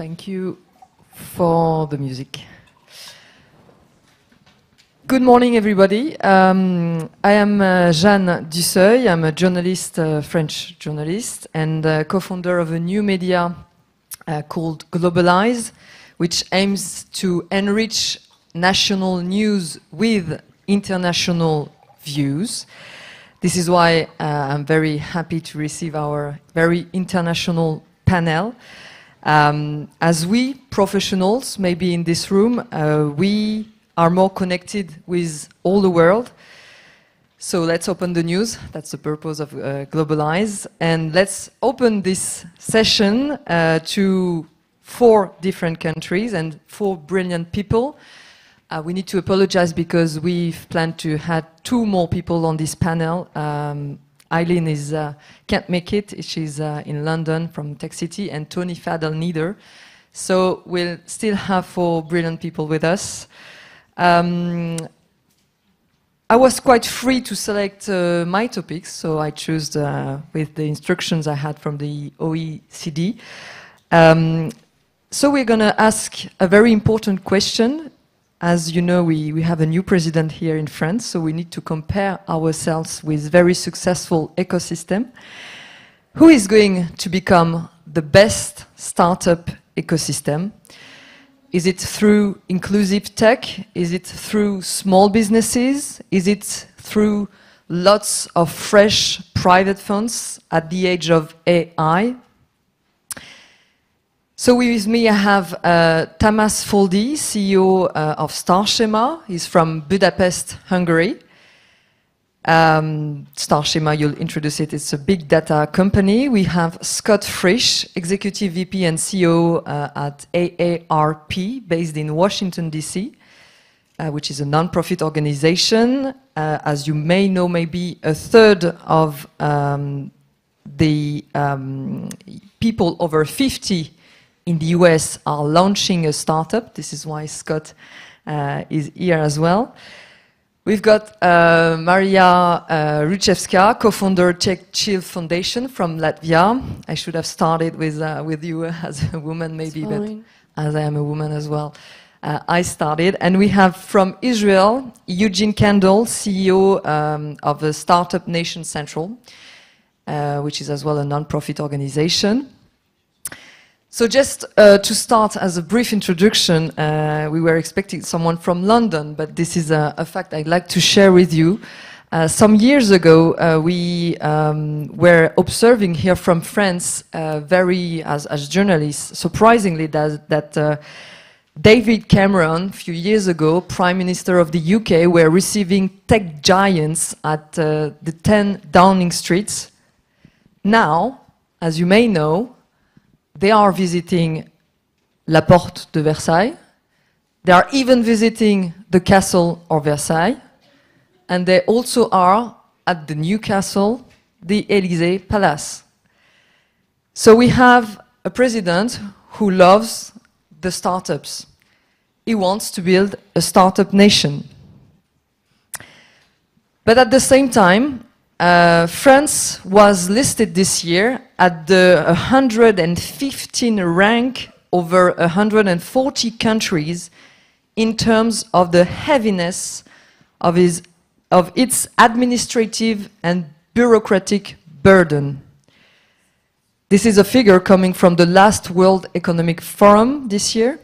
Thank you for the music. Good morning, everybody. I am Jeanne Dusseuil. I'm a journalist, French journalist, and co-founder of a new media called Globalize, which aims to enrich national news with international views. This is why I'm very happy to receive our very international panel. As we professionals, maybe in this room, we are more connected with all the world. So let's open the news. That's the purpose of Globalize. And let's open this session to 4 different countries and 4 brilliant people. We need to apologize because we've planned to have 2 more people on this panel. Eileen can't make it. She's in London from Tech City, and Tony Fadel neither. So we'll still have 4 brilliant people with us. I was quite free to select my topics, so I chose with the instructions I had from the OECD. So we're going to ask a very important question. As you know, we have a new president here in France, so we need to compare ourselves with very successful ecosystem. Who is going to become the best startup ecosystem? Is it through inclusive tech? Is it through small businesses? Is it through lots of fresh private funds at the age of AI? So with me I have Tamás Foldy, CEO of Starschema. He's from Budapest, Hungary. Starschema, you'll introduce it, it's a big data company. We have Scott Frisch, Executive VP and CEO at AARP, based in Washington, DC, which is a non-profit organization. As you may know, maybe a third of the people over 50 in the US are launching a startup. This is why Scott is here as well. We've got Maria Ruchevska, co-founder Czech Chill Foundation from Latvia. I should have started with you as a woman maybe, but as I am a woman as well, I started. And we have from Israel, Eugene Kendall, CEO of the Startup Nation Central, which is as well a non-profit organization. So just to start as a brief introduction, we were expecting someone from London, but this is a fact I'd like to share with you. Some years ago, we were observing here from France, as journalists, surprisingly, that David Cameron, a few years ago, Prime Minister of the UK, were receiving tech giants at the 10 Downing Street. Now, as you may know, they are visiting La Porte de Versailles. They are even visiting the castle of Versailles. And they also are at the new castle, the Élysée Palace. So we have a president who loves the startups. He wants to build a startup nation. But at the same time, France was listed this year at the 115 rank over 140 countries in terms of the heaviness of its administrative and bureaucratic burden. This is a figure coming from the last World Economic Forum this year.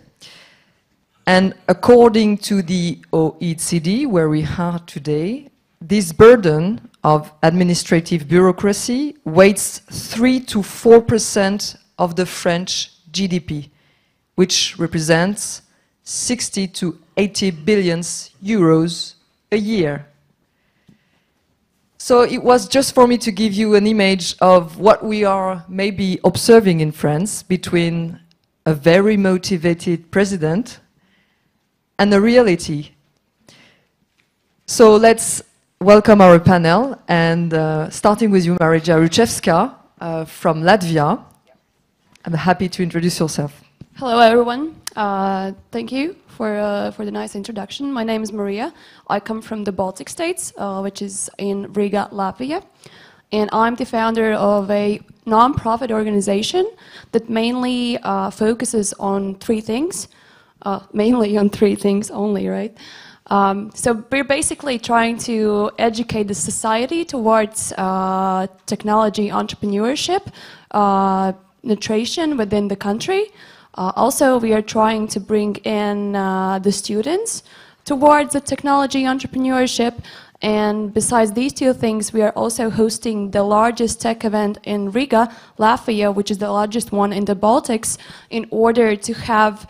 And according to the OECD, where we are today, this burden of administrative bureaucracy weighs 3 to 4% of the French GDP, which represents 60 to 80 billion euros a year. So it was just for me to give you an image of what we are maybe observing in France between a very motivated president and a reality. So let's welcome our panel, and starting with you, Maria Ruchevska from Latvia. I'm happy to introduce yourself. Hello, everyone. Thank you for the nice introduction. My name is Maria. I come from the Baltic states, which is in Riga, Latvia. and I'm the founder of a non-profit organization that mainly focuses on three things, mainly on three things only, right? So we're basically trying to educate the society towards technology entrepreneurship, nutrition within the country. Also, we are trying to bring in the students towards the technology entrepreneurship. And besides these two things, we are also hosting the largest tech event in Riga, Latvia, which is the largest one in the Baltics, in order to have,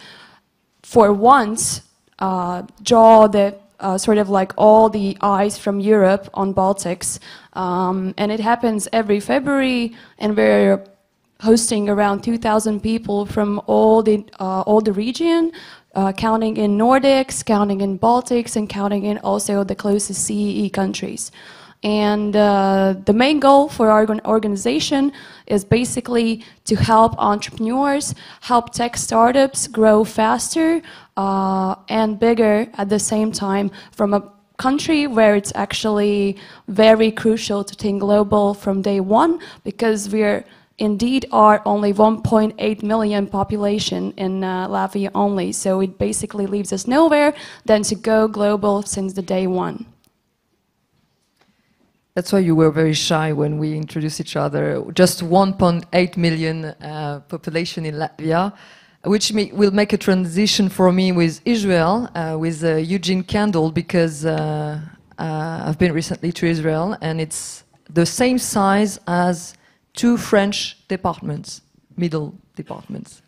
for once, draw the sort of like all the eyes from Europe on Baltics. And it happens every February, and we're hosting around 2,000 people from all the region, counting in Nordics, counting in Baltics, and counting in also the closest CEE countries. And the main goal for our organization is basically to help entrepreneurs, help tech startups grow faster and bigger at the same time from a country where it's actually very crucial to think global from day one, because we're indeed are only 1.8 million population in Latvia only. So it basically leaves us nowhere than to go global since the day one. That's why you were very shy when we introduced each other. Just 1.8 million population in Latvia, which will make a transition for me with Israel, with Eugene Kendall, because I've been recently to Israel, and it's the same size as 2 French departments, middle departments.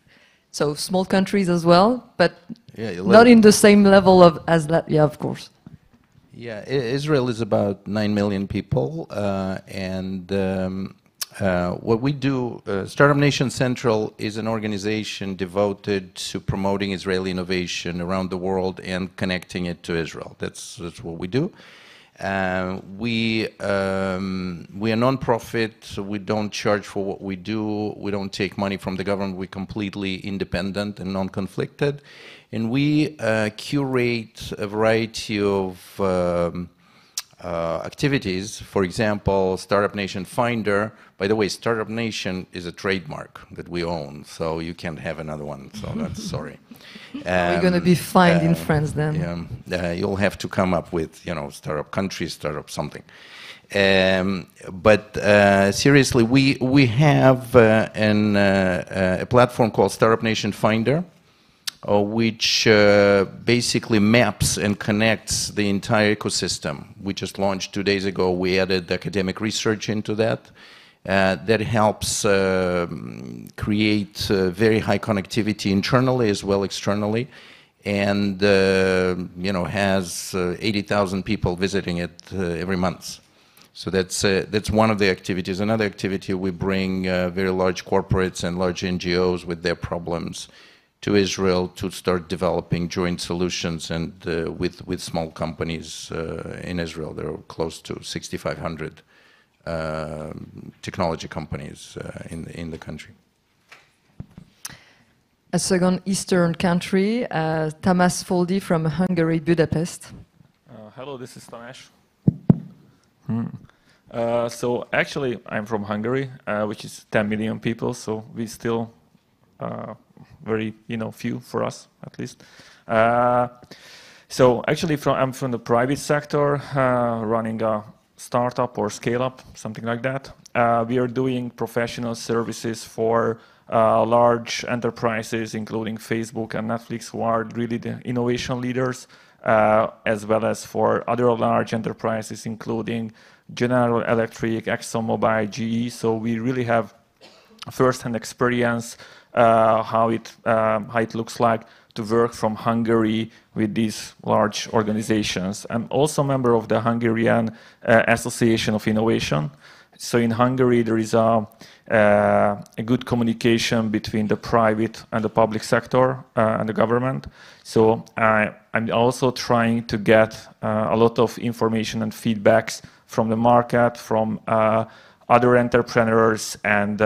So small countries as well, but not in the same level as Latvia, of course. Yeah, Israel is about 9 million people, and what we do, Startup Nation Central is an organization devoted to promoting Israeli innovation around the world and connecting it to Israel. That's what we do. We are non-profit, so we don't charge for what we do. We don't take money from the government. We're completely independent and non-conflicted. And we curate a variety of activities. For example, Startup Nation Finder. By the way, Startup Nation is a trademark that we own, so you can't have another one, so that's sorry. We're going to be fined in France then. Yeah, you'll have to come up with, startup country, startup something. But seriously, we have a platform called Startup Nation Finder, which basically maps and connects the entire ecosystem. We just launched 2 days ago. We added academic research into that. That helps create very high connectivity internally as well externally, and has 80,000 people visiting it every month. So that's one of the activities. Another activity, we bring very large corporates and large NGOs with their problems to Israel to start developing joint solutions, and with small companies in Israel. There are close to 6,500 technology companies in the country. A second Eastern country, Tamás Foldi from Hungary, Budapest. Hello, this is Tamás. So actually, I'm from Hungary, which is 10 million people. So we still very few for us at least. So actually, I'm from the private sector, running a startup or scale up, something like that. We are doing professional services for large enterprises, including Facebook and Netflix, who are really the innovation leaders, as well as for other large enterprises, including General Electric, ExxonMobil, GE. So we really have first-hand experience how it looks like to work from Hungary with these large organizations. I'm also a member of the Hungarian Association of Innovation. So in Hungary, there is a good communication between the private and the public sector and the government. So I'm also trying to get a lot of information and feedbacks from the market, from other entrepreneurs, and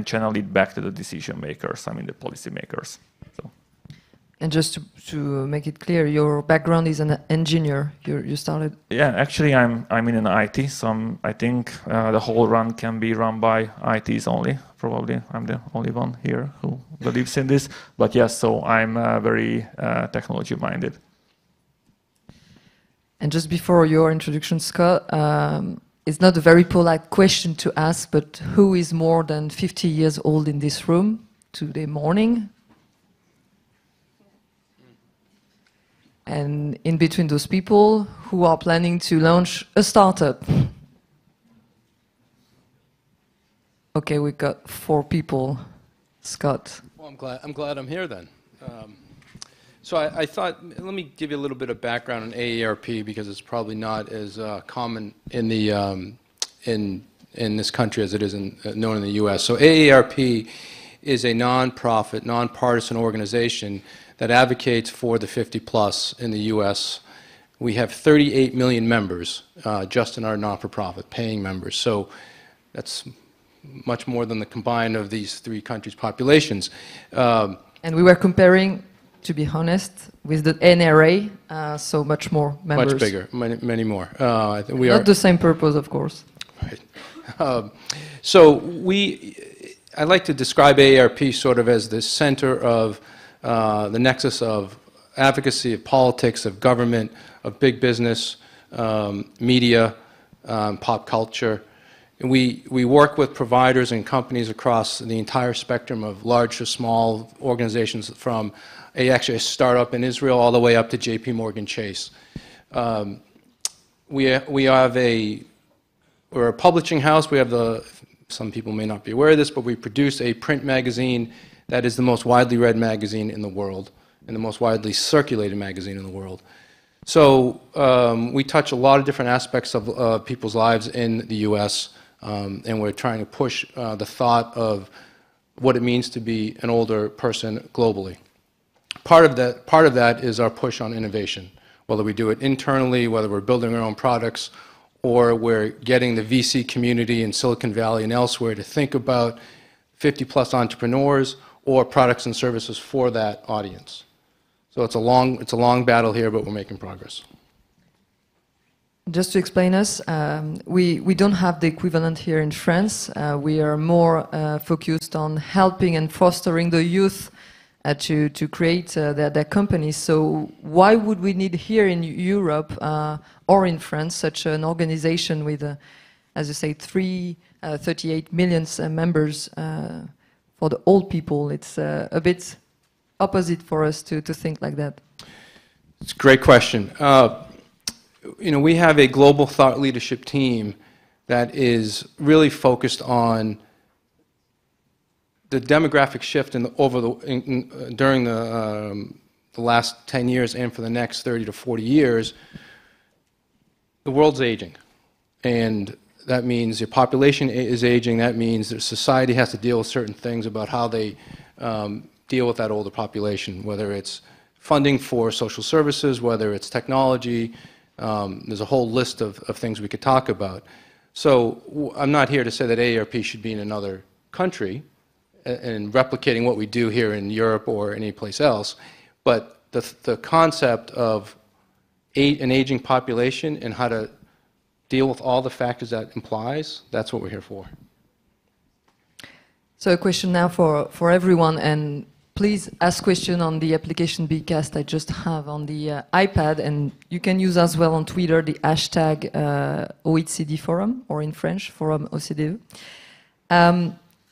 channel it back to the decision makers, the policy makers. So. And just to make it clear, your background is an engineer. You started. Yeah, actually, I'm in an IT, so I think the whole run can be run by ITs only. Probably I'm the only one here who believes in this. But yes, so I'm very technology-minded. And just before your introduction, Scott, it's not a very polite question to ask, but who is more than 50 years old in this room today morning? And in between those people who are planning to launch a startup. Okay, we got 4 people. Scott. Well, I'm glad I'm here then. So I thought, let me give you a little bit of background on AARP because it's probably not as common in the in this country as it is known in the U.S. So AARP is a non-profit, nonpartisan organization that advocates for the 50+ in the U.S. We have 38 million members just in our non-for-profit, paying members. So that's much more than the combined of these 3 countries' populations. And we were comparing, to be honest, with the NRA, so much more members. Much bigger, many more. I think we Not the same purpose, of course. Right. So I like to describe AARP sort of as the center of the nexus of advocacy, of politics, of government, of big business, media, pop culture. And we work with providers and companies across the entire spectrum of large to small organizations from actually a startup in Israel all the way up to JP Morgan Chase. We're a publishing house. We have some people may not be aware of this, but we produce a print magazine that is the most widely read magazine in the world and the most widely circulated magazine in the world. So we touch a lot of different aspects of people's lives in the U.S., and we're trying to push the thought of what it means to be an older person globally. Part of that is our push on innovation, whether we do it internally, whether we're building our own products, or we're getting the VC community in Silicon Valley and elsewhere to think about 50+ entrepreneurs or products and services for that audience. So it's a long battle here, but we're making progress. Just to explain us, we don't have the equivalent here in France. We are more focused on helping and fostering the youth to create their companies. So why would we need here in Europe or in France such an organization with, as you say, 38 million members for the old people? It's a bit opposite for us to think like that. It's a great question. We have a global thought leadership team that is really focused on the demographic shift during the last 10 years and for the next 30 to 40 years. The world's aging, and that means your population is aging. That means that society has to deal with certain things about how they deal with that older population, whether it's funding for social services, whether it's technology. There's a whole list of things we could talk about. So I'm not here to say that AARP should be in another country and replicating what we do here in Europe or any place else, but the concept of an aging population and how to deal with all the factors that implies, that's what we're here for. So a question now for everyone, and please ask question on the application Bcast I just have on the iPad, and you can use as well on Twitter the hashtag OECD Forum, or in French, Forum OCDE.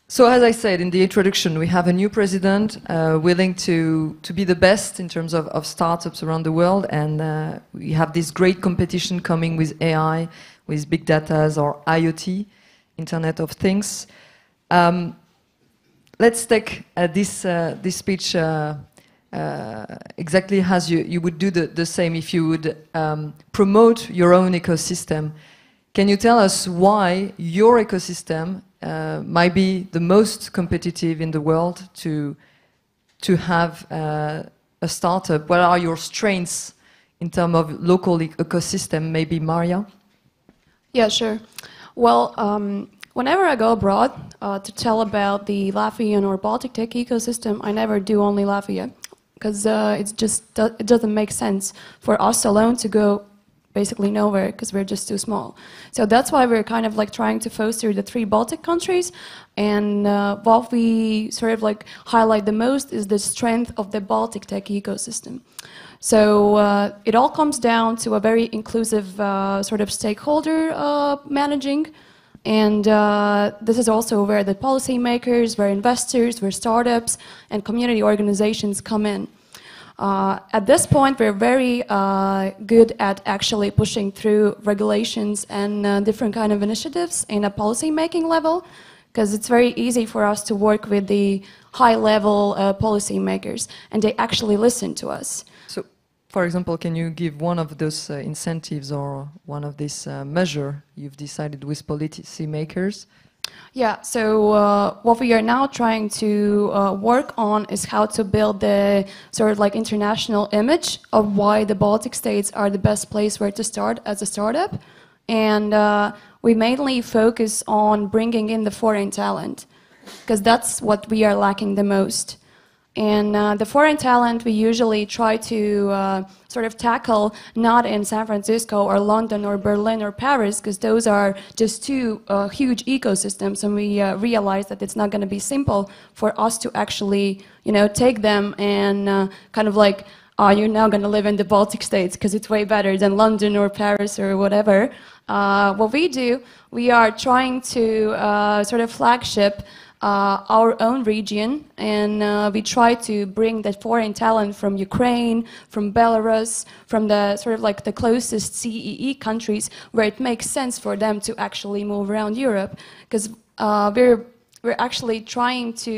So as I said in the introduction, we have a new president willing to be the best in terms of startups around the world, and we have this great competition coming with AI, with big data or IoT, Internet of Things. Let's take this speech exactly as you would do the same if you would promote your own ecosystem. Can you tell us why your ecosystem might be the most competitive in the world to have a startup? What are your strengths in terms of local ecosystem? Maybe Maria? Yeah, sure. Well, whenever I go abroad to tell about the Latvian or Baltic tech ecosystem, I never do only Latvia. because it doesn't make sense for us alone to go basically nowhere because we're just too small. So that's why we're kind of like trying to foster the 3 Baltic countries. And what we sort of like highlight the most is the strength of the Baltic tech ecosystem. So it all comes down to a very inclusive sort of stakeholder managing. And this is also where the policymakers, where investors, where startups and community organizations come in. At this point, we're very good at actually pushing through regulations and different kind of initiatives in a policy-making level, because it's very easy for us to work with the high-level policymakers, and they actually listen to us. So, for example, can you give one of those incentives or one of these measure you've decided with policymakers? Yeah, so what we are now trying to work on is how to build the sort of like international image of why the Baltic states are the best place where to start as a startup. And we mainly focus on bringing in the foreign talent, because that's what we are lacking the most. And the foreign talent we usually try to sort of tackle not in San Francisco or London or Berlin or Paris, because those are just 2 huge ecosystems, and we realize that it's not going to be simple for us to actually, you know, take them and kind of like, you're now going to live in the Baltic states because it's way better than London or Paris or whatever. What we do, we are trying to sort of flagship our own region, and we try to bring that foreign talent from Ukraine, from Belarus, from the sort of like the closest CEE countries where it makes sense for them to actually move around Europe, because we're actually trying to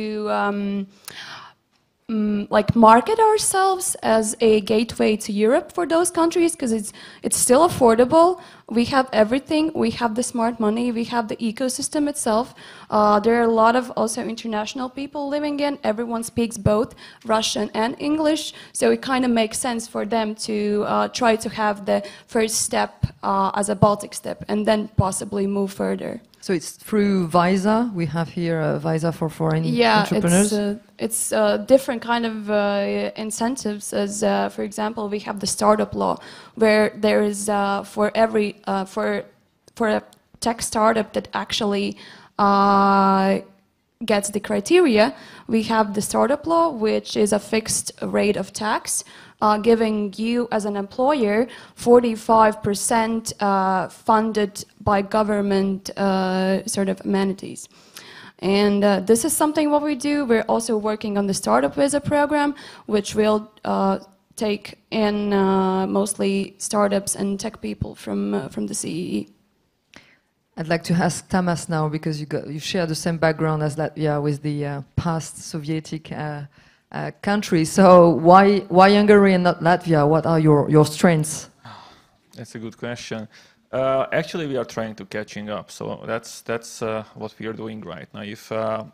like market ourselves as a gateway to Europe for those countries, because it's still affordable. We have everything. We have the smart money. We have the ecosystem itself. There are a lot of also international people living in. Everyone speaks both Russian and English, so it kind of makes sense for them to try to have the first step as a Baltic step, and then possibly move further. So it's through Visa. We have here Visa for foreign entrepreneurs. Yeah, it's different kind of incentives. As for example, we have the startup law, where there is for every for a tech startup that actually gets the criteria, we have the startup law, which is a fixed rate of tax, giving you as an employer 45% funded by government sort of amenities. And this is something what we do. We're also working on the Startup Visa program, which will take in mostly startups and tech people from the CEE. I'd like to ask Tamas now, because you share the same background as Latvia with the past Soviet country. So why Hungary and not Latvia? What are your strengths? That's a good question. Actually, we are trying to catching up. So that's what we are doing right now.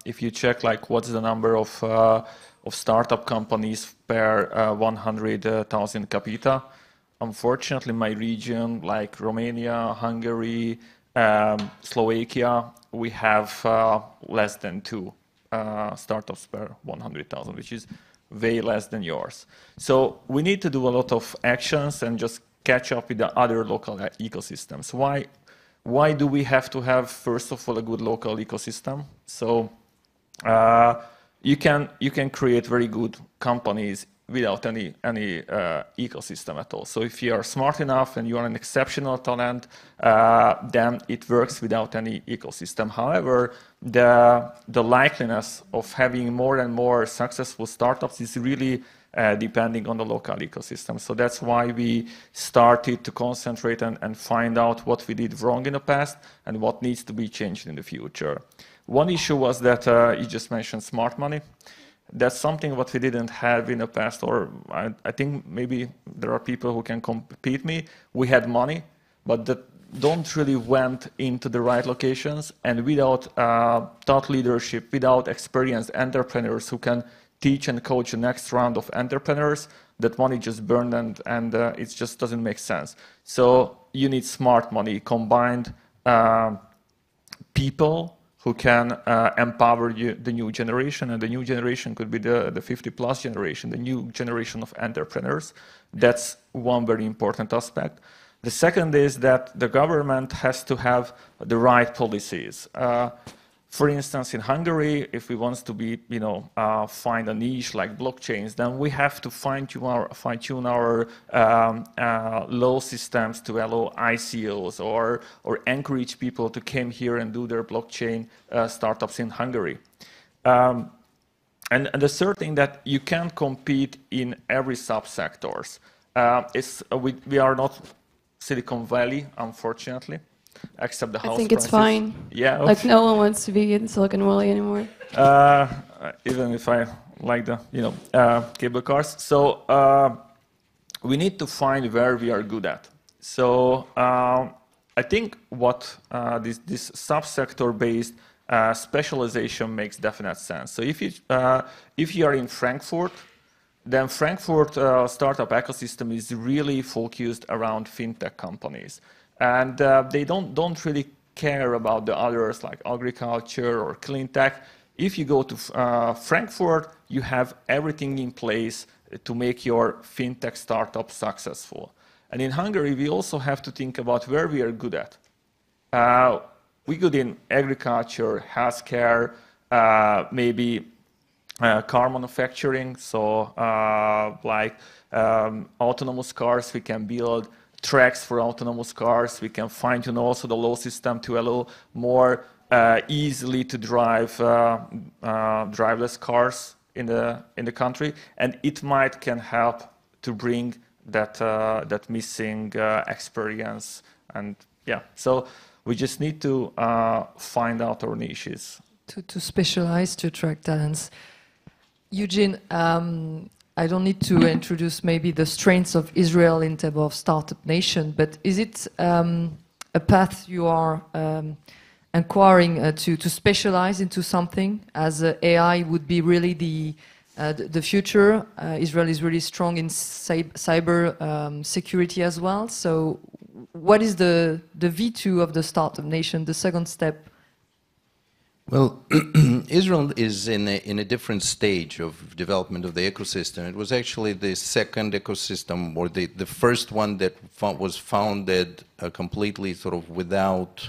If you check like what's the number of startup companies per 100,000 capita, unfortunately, my region like Romania, Hungary, Slovakia, we have less than 2 startups per 100,000, which is way less than yours. So we need to do a lot of actions and just catch up with the other local ecosystems. Why do we have to have, first of all, a good local ecosystem? So you can create very good companies without any ecosystem at all. So if you are smart enough and you are an exceptional talent, then it works without any ecosystem. However, the likeliness of having more and more successful startups is really depending on the local ecosystem. So that's why we started to concentrate and find out what we did wrong in the past and what needs to be changed in the future. One issue was that you just mentioned smart money. That's something what we didn't have in the past, or I think maybe there are people who can compete me. We had money, but that don't really went into the right locations, and without thought leadership, without experienced entrepreneurs who can teach and coach the next round of entrepreneurs, that money just burned and it just doesn't make sense. So you need smart money, combined people, who can empower the new generation, and the new generation could be the 50-plus generation, the new generation of entrepreneurs. That's one very important aspect. The second is that the government has to have the right policies. For instance, in Hungary, if we want to be, find a niche like blockchains, then we have to fine-tune our law systems to allow ICOs or encourage people to come here and do their blockchain startups in Hungary. And the third thing that you can't compete in every subsectors. We are not Silicon Valley, unfortunately. Except the house I think prices. it's fine. Yeah. Like no one wants to be in Silicon Valley anymore. Even if I like the cable cars. So we need to find where we are good at. So I think what this subsector-based specialization makes definite sense. So if you are in Frankfurt, then Frankfurt startup ecosystem is really focused around fintech companies. And they don't really care about the others like agriculture or clean tech. If you go to Frankfurt, you have everything in place to make your fintech startup successful. And in Hungary, we also have to think about where we are good at. We're good in agriculture, healthcare, maybe car manufacturing. So like autonomous cars we can build, tracks for autonomous cars. We can fine-tune also the law system to allow more easily to drive driverless cars in the country, and it can help to bring that missing experience. And yeah, so we just need to find out our niches. To specialize, to attract talents. Eugene, I don't need to introduce maybe the strengths of Israel in terms of startup nation, but is it a path you are inquiring to specialize into something, as AI would be really the future? Israel is really strong in cyber security as well. So what is the V2 of the startup nation, the second step? Well, Israel is in a different stage of development of the ecosystem. It was actually the second ecosystem, or the first one that was founded completely sort of without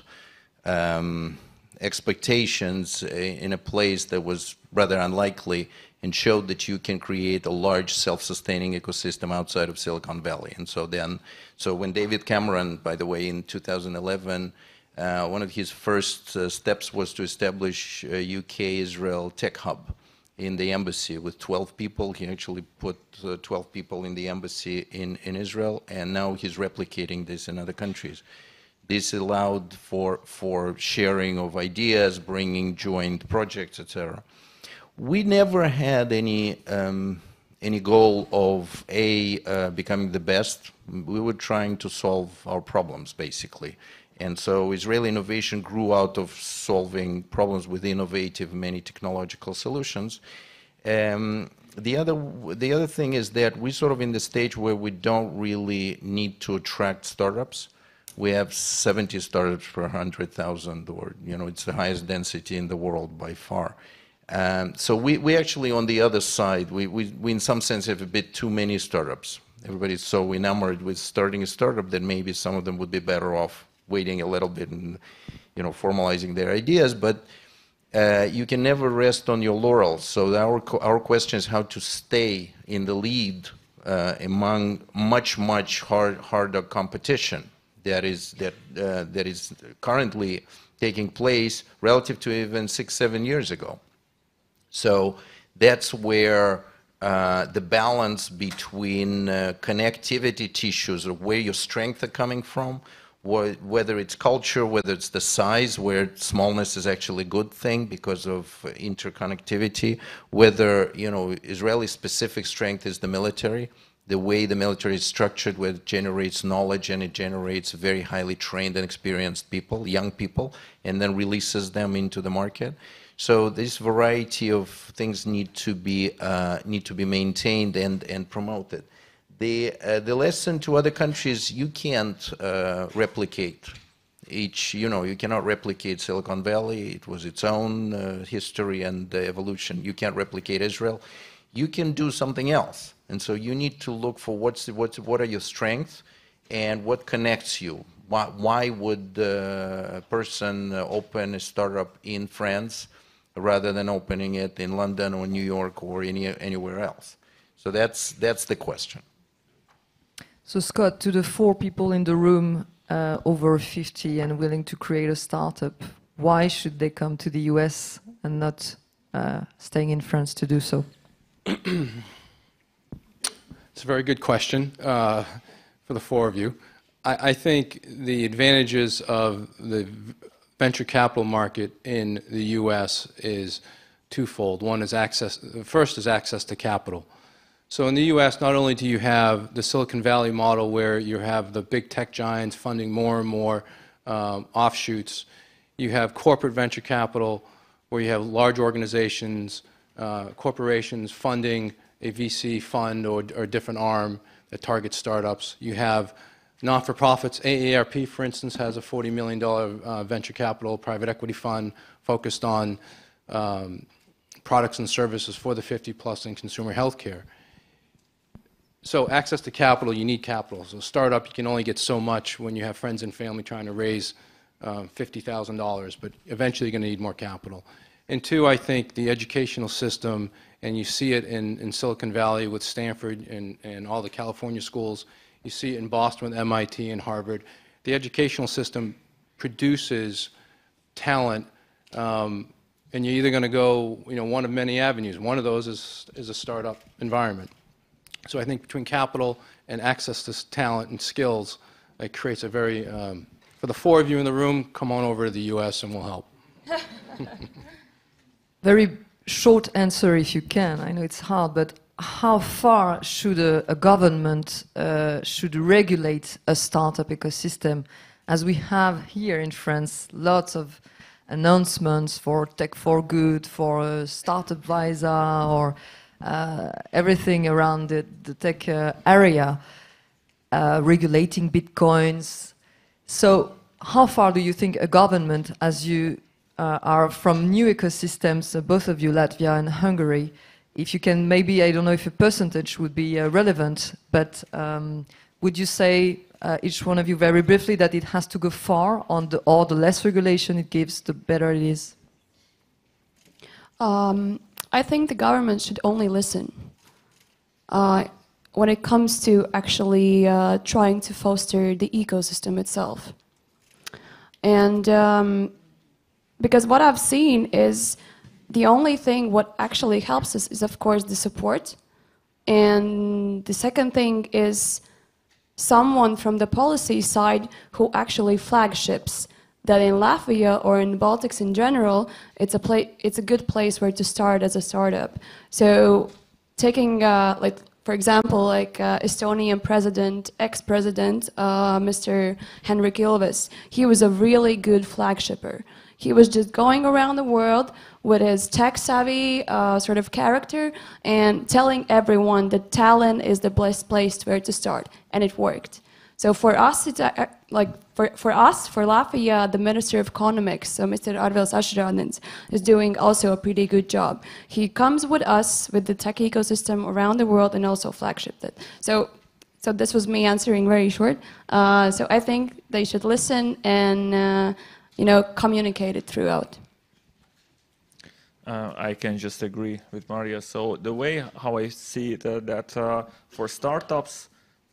expectations in a place that was rather unlikely, and showed that you can create a large self-sustaining ecosystem outside of Silicon Valley. And so when David Cameron, by the way, in 2011, one of his first steps was to establish a UK-Israel tech hub in the embassy with 12 people. He actually put 12 people in the embassy in Israel, and now he's replicating this in other countries. This allowed for sharing of ideas, bringing joint projects, etc. We never had any goal of becoming the best. We were trying to solve our problems, basically. And so Israeli innovation grew out of solving problems with innovative, many technological solutions. The other thing is that we're sort of in the stage where we don't really need to attract startups. We have 70 startups per 100,000, or it's the highest density in the world by far. So we actually on the other side, we in some sense have a bit too many startups. Everybody's so enamored with starting a startup that maybe some of them would be better off waiting a little bit and formalizing their ideas, but you can never rest on your laurels. So our question is how to stay in the lead among much harder competition that is currently taking place relative to even 6-7 years ago. So that's where the balance between connectivity tissues, or where your strengths are coming from, whether it's culture, whether it's the size, where smallness is actually a good thing because of interconnectivity, whether Israeli specific strength is the military, the way the military is structured, where it generates knowledge and it generates very highly trained and experienced people, young people, and then releases them into the market. So this variety of things need to be maintained and promoted. The lesson to other countries, you can't replicate each, you cannot replicate Silicon Valley. It was its own history and evolution. You can't replicate Israel. You can do something else. And so you need to look for what are your strengths and what connects you. Why would a person open a startup in France rather than opening it in London or New York or anywhere else? So that's the question. So Scott, to the 4 people in the room over 50 and willing to create a startup, why should they come to the US and not staying in France to do so? It's a very good question for the 4 of you. I think the advantages of the venture capital market in the U.S. is twofold. One is first is access to capital. So in the U.S., not only do you have the Silicon Valley model where you have the big tech giants funding more and more offshoots, you have corporate venture capital where you have large organizations, corporations funding a VC fund or different arm that targets startups. You have not-for-profits. AARP, for instance, has a $40 million venture capital private equity fund focused on products and services for the 50-plus in consumer healthcare. So access to capital, you need capital. So startup, you can only get so much when you have friends and family trying to raise $50,000, but eventually you're going to need more capital. And 2, I think the educational system, and you see it in Silicon Valley with Stanford and all the California schools. You see it in Boston with MIT and Harvard. The educational system produces talent, and you're either going to go, one of many avenues. One of those is a startup environment. So I think between capital and access to talent and skills, it creates a very, for the 4 of you in the room, come on over to the U.S. and we'll help. Very short answer if you can. I know it's hard, but how far should a government should regulate a startup ecosystem? As we have here in France, lots of announcements for Tech for Good, for Startup Visa, or everything around the tech area, regulating bitcoins. So how far do you think a government, as you are from new ecosystems, both of you, Latvia and Hungary, if you can maybe, I don't know if a percentage would be relevant, but would you say, each one of you very briefly, that it has to go far on or the less regulation it gives, the better it is? I think the government should only listen when it comes to actually trying to foster the ecosystem itself. And because what I've seen is the only thing what actually helps us is, of course, the support. And the second thing is someone from the policy side who actually flagships that in Latvia or in the Baltics in general, it's a good place where to start as a startup. So taking, for example, Estonian president, ex-president, Mr. Henrik Ilves, he was a really good flagshipper. He was just going around the world with his tech-savvy sort of character and telling everyone that Tallinn is the best place where to start, and it worked. So for us, it's for Latvia, the Minister of Economics, so Mr. Arvils Ašrādins, is doing also a pretty good job. He comes with us with the tech ecosystem around the world and also flagshipped it. So this was me answering very short. So I think they should listen and communicate it throughout. I can just agree with Maria. So the way how I see it, that for startups,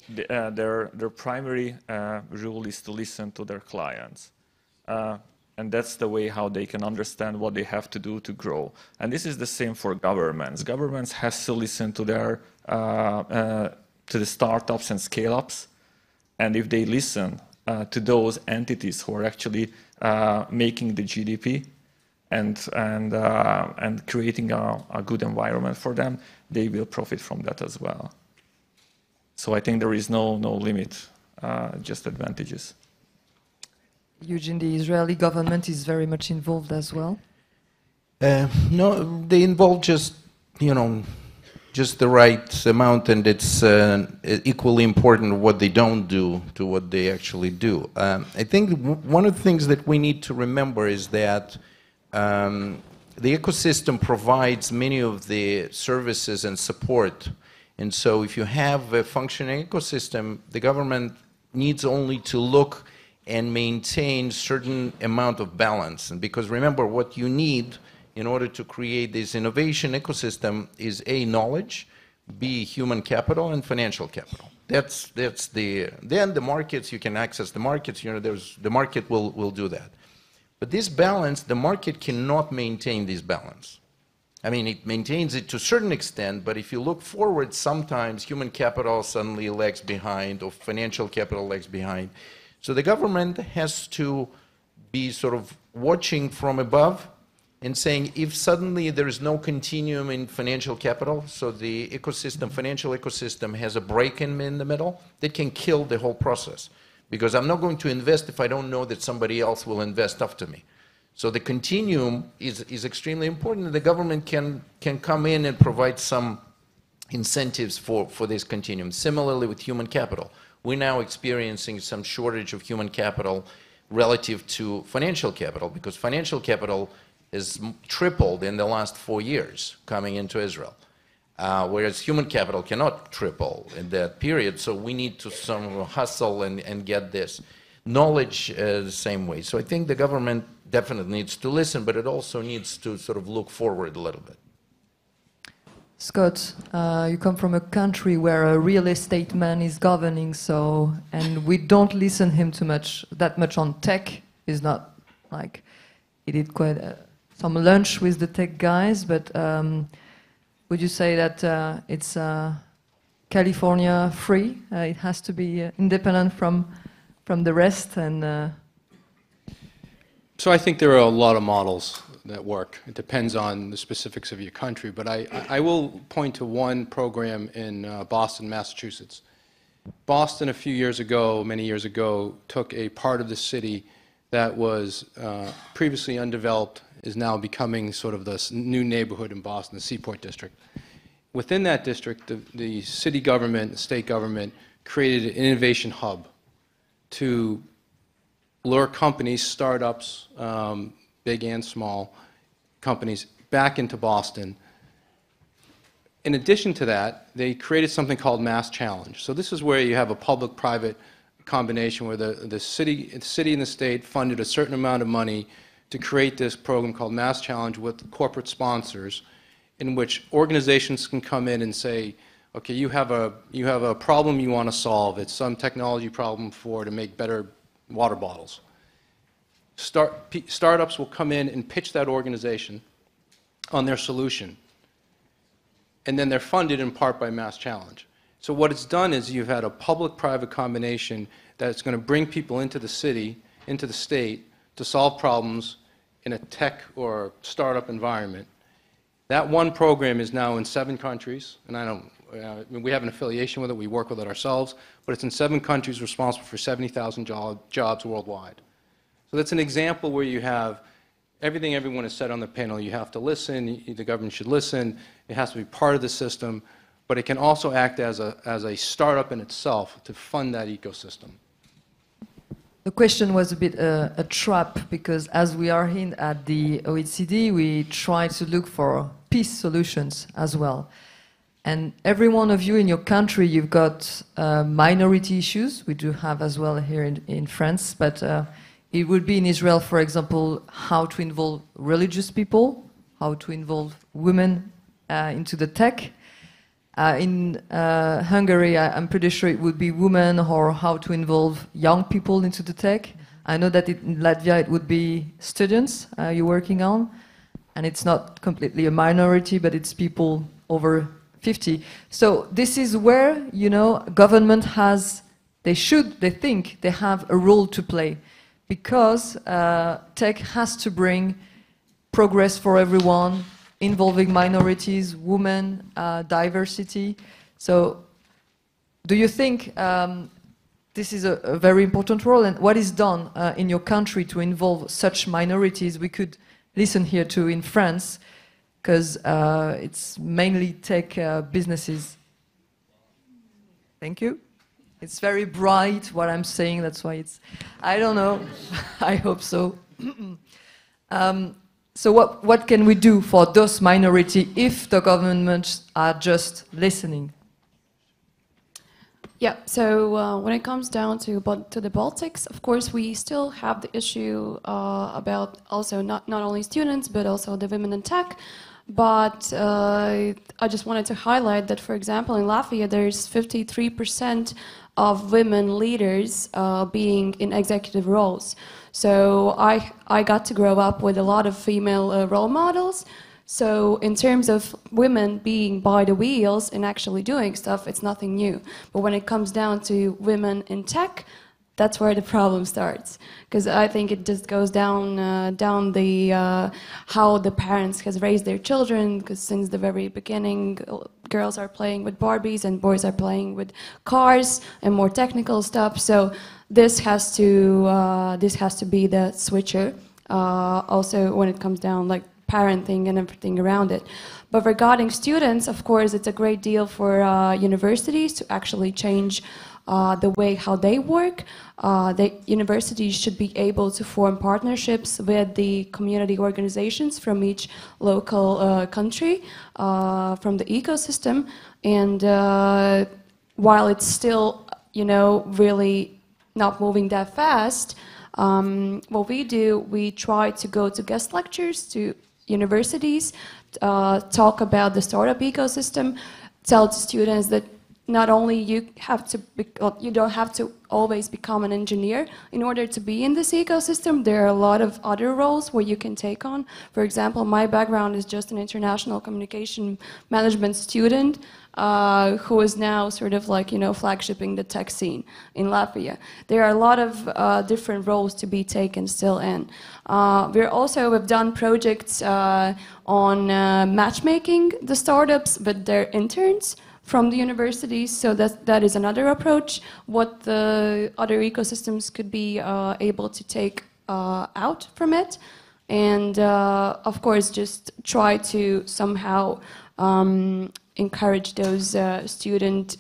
their primary rule is to listen to their clients. And that's the way how they can understand what they have to do to grow. And this is the same for governments. Governments has to listen to their to the startups and scale-ups. And if they listen to those entities who are actually making the GDP and creating a good environment for them, they will profit from that as well. So I think there is no limit, just advantages. Eugene, the Israeli government is very much involved as well? No, they involve just just the right amount, and it's equally important what they don't do to what they actually do. I think one of the things that we need to remember is that the ecosystem provides many of the services and support. And so if you have a functioning ecosystem, the government needs only to look and maintain certain amount of balance. And because remember, what you need in order to create this innovation ecosystem is A, knowledge, B, human capital, and financial capital. That's then the markets, you can access the markets, the market will do that. But this balance, the market cannot maintain this balance. I mean, it maintains it to a certain extent, but if you look forward, sometimes human capital suddenly lags behind, or financial capital lags behind. So the government has to be sort of watching from above and saying, if suddenly there is no continuum in financial capital, so the ecosystem, financial ecosystem has a break in the middle, that can kill the whole process. Because I'm not going to invest if I don't know that somebody else will invest after me. So the continuum is extremely important. The government can come in and provide some incentives for this continuum. Similarly with human capital. We're now experiencing some shortage of human capital relative to financial capital, because financial capital has tripled in the last 4 years coming into Israel. Whereas human capital cannot triple in that period, so we need to hustle and get this. Knowledge the same way. So I think the government definitely needs to listen, but it also needs to sort of look forward a little bit. Scott, you come from a country where a real estate man is governing, so, and we don't listen him that much on tech. Is not like, he did quite some lunch with the tech guys, but would you say that it's California free? It has to be independent from the rest, and So I think there are a lot of models that work. It depends on the specifics of your country, but I will point to one program in Boston, Massachusetts. Boston, a few years ago, many years ago, took a part of the city that was previously undeveloped, is now becoming sort of the new neighborhood in Boston, the Seaport District. Within that district, the city government, the state government, created an innovation hub to lure companies, startups, big and small companies, back into Boston. In addition to that, they created something called Mass Challenge. So this is where you have a public-private combination where the city and the state funded a certain amount of money to create this program called Mass Challenge with corporate sponsors, in which organizations can come in and say, okay, you have a problem you want to solve. It's some technology problem to make better water bottles. Startups will come in and pitch that organization on their solution, and then they're funded in part by Mass Challenge. So what it's done is you've had a public-private combination that's going to bring people into the city, into the state, to solve problems in a tech or startup environment. That one program is now in 7 countries, and we have an affiliation with it, we work with it ourselves, but it's in 7 countries responsible for 70,000 jobs worldwide. So that's an example where you have everything everyone has said on the panel. You have to listen, the government should listen, it has to be part of the system, but it can also act as a startup in itself to fund that ecosystem. the question was a bit a trap, because as we are in at the OECD, we try to look for peace solutions as well. And every one of you in your country, you've got minority issues. We do have as well here in France, but it would be in Israel, for example, how to involve religious people, how to involve women into the tech. In Hungary, I'm pretty sure it would be women, or how to involve young people into the tech. I know that in Latvia it would be students you're working on, and it's not completely a minority, but it's people over 50. So this is where, you know, government has, they think they have a role to play, because tech has to bring progress for everyone, involving minorities, women, diversity. So do you think this is a very important role, and what is done in your country to involve such minorities? We could listen here to in France, because it's mainly tech businesses. Thank you. It's very bright what I'm saying, that's why it's, I don't know, I hope so. So what can we do for those minority if the governments are just listening? Yeah, so when it comes down to the Baltics, of course, we still have the issue about also not only students, but also the women in tech. But I just wanted to highlight that, for example, in Latvia, there's 53% of women leaders being in executive roles. So I got to grow up with a lot of female role models. So in terms of women being by the wheels and actually doing stuff, it's nothing new. But when it comes down to women in tech, that's where the problem starts. Because I think it just goes down the how the parents has raised their children. Because since the very beginning, girls are playing with Barbies and boys are playing with cars and more technical stuff. So this has to be the switcher. Also, when it comes down like parenting and everything around it. But regarding students, of course, it's a great deal for universities to actually change the way how they work. The universities should be able to form partnerships with the community organizations from each local country, from the ecosystem. And while it's still, really not moving that fast, what we do, we try to go to guest lectures to universities, talk about the startup ecosystem, tell to students that not only you don't have to always become an engineer in order to be in this ecosystem. There are a lot of other roles where you can take on. For example, my background is just an international communication management student who is now sort of like, flagshipping the tech scene in Latvia. There are a lot of different roles to be taken still in. We've done projects on matchmaking the startups with their interns from the universities, so that is another approach, what the other ecosystems could be able to take out from it. And of course, just try to somehow encourage those student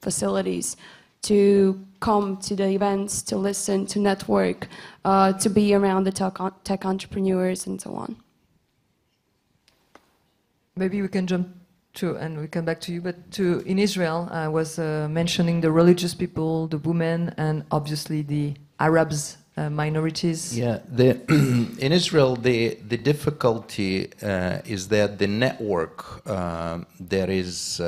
facilities to come to the events, to listen, to network, to be around the tech entrepreneurs and so on. Maybe we can jump to, and we come back to you, but in Israel, I was mentioning the religious people, the women, and obviously the Arabs, minorities. Yeah, in Israel, the difficulty is that the network that is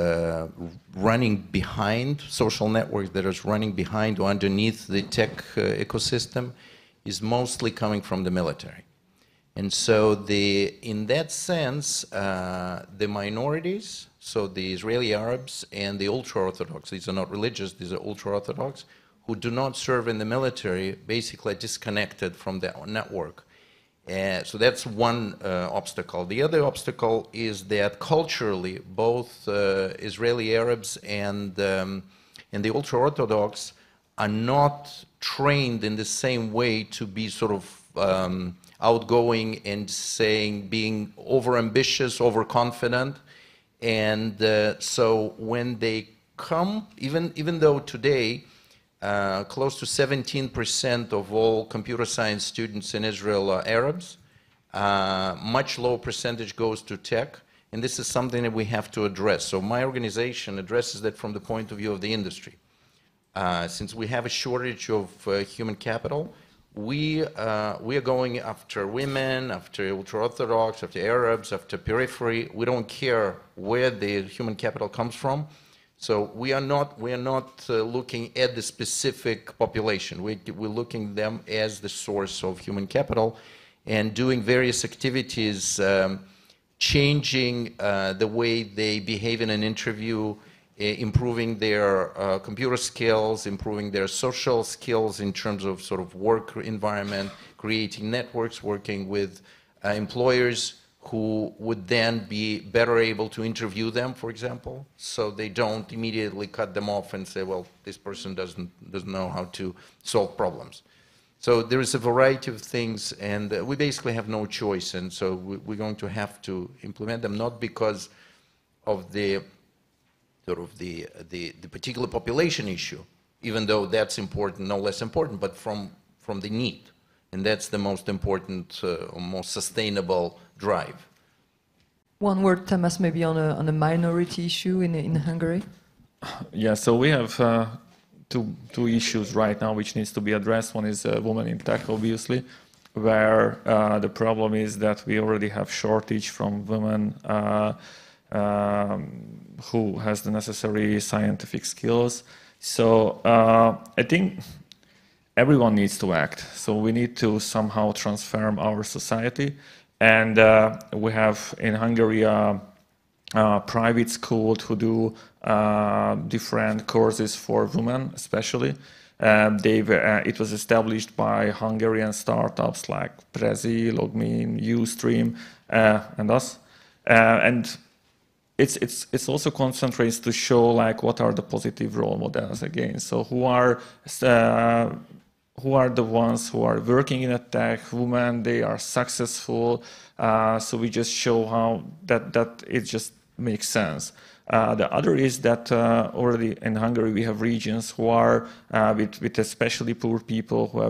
running behind, social network that is running behind or underneath the tech ecosystem is mostly coming from the military. And so in that sense, the minorities, so the Israeli Arabs and the ultra-Orthodox, these are not religious, these are ultra-Orthodox, who do not serve in the military, basically are disconnected from the network. So that's one obstacle. The other obstacle is that culturally, both Israeli Arabs and the ultra-Orthodox are not trained in the same way to be sort of outgoing and being over-ambitious, overconfident. And so when they come, even though today close to 17% of all computer science students in Israel are Arabs, much lower percentage goes to tech, and this is something that we have to address. So my organization addresses that from the point of view of the industry. Since we have a shortage of human capital, we are going after women, after ultra-Orthodox, after Arabs, after periphery. We don't care where the human capital comes from. So we are not looking at the specific population. We're looking at them as the source of human capital and doing various activities, changing the way they behave in an interview, improving their computer skills, improving their social skills in terms of sort of work environment, creating networks, working with employers who would then be better able to interview them, for example, so they don't immediately cut them off and say, well, this person doesn't know how to solve problems. So there is a variety of things, and we basically have no choice, and so we're going to have to implement them, not because of the sort of the particular population issue, even though that's important, no less important, but from the need, and that's the most important, or most sustainable drive. One word, Tamas, maybe on a minority issue in Hungary. Yeah, so we have two issues right now which needs to be addressed. One is women in tech, obviously, where the problem is that we already have shortage from women who has the necessary scientific skills. So I think everyone needs to act. So we need to somehow transform our society. And we have in Hungary private schools who do different courses for women, especially. It was established by Hungarian startups like Prezi, Logmin, Ustream, and us. And it's also concentrates to show like what are the positive role models again. So who are the ones who are working in a tech, women, they are successful. So we just show how that it just makes sense. The other is that already in Hungary we have regions who are with especially poor people who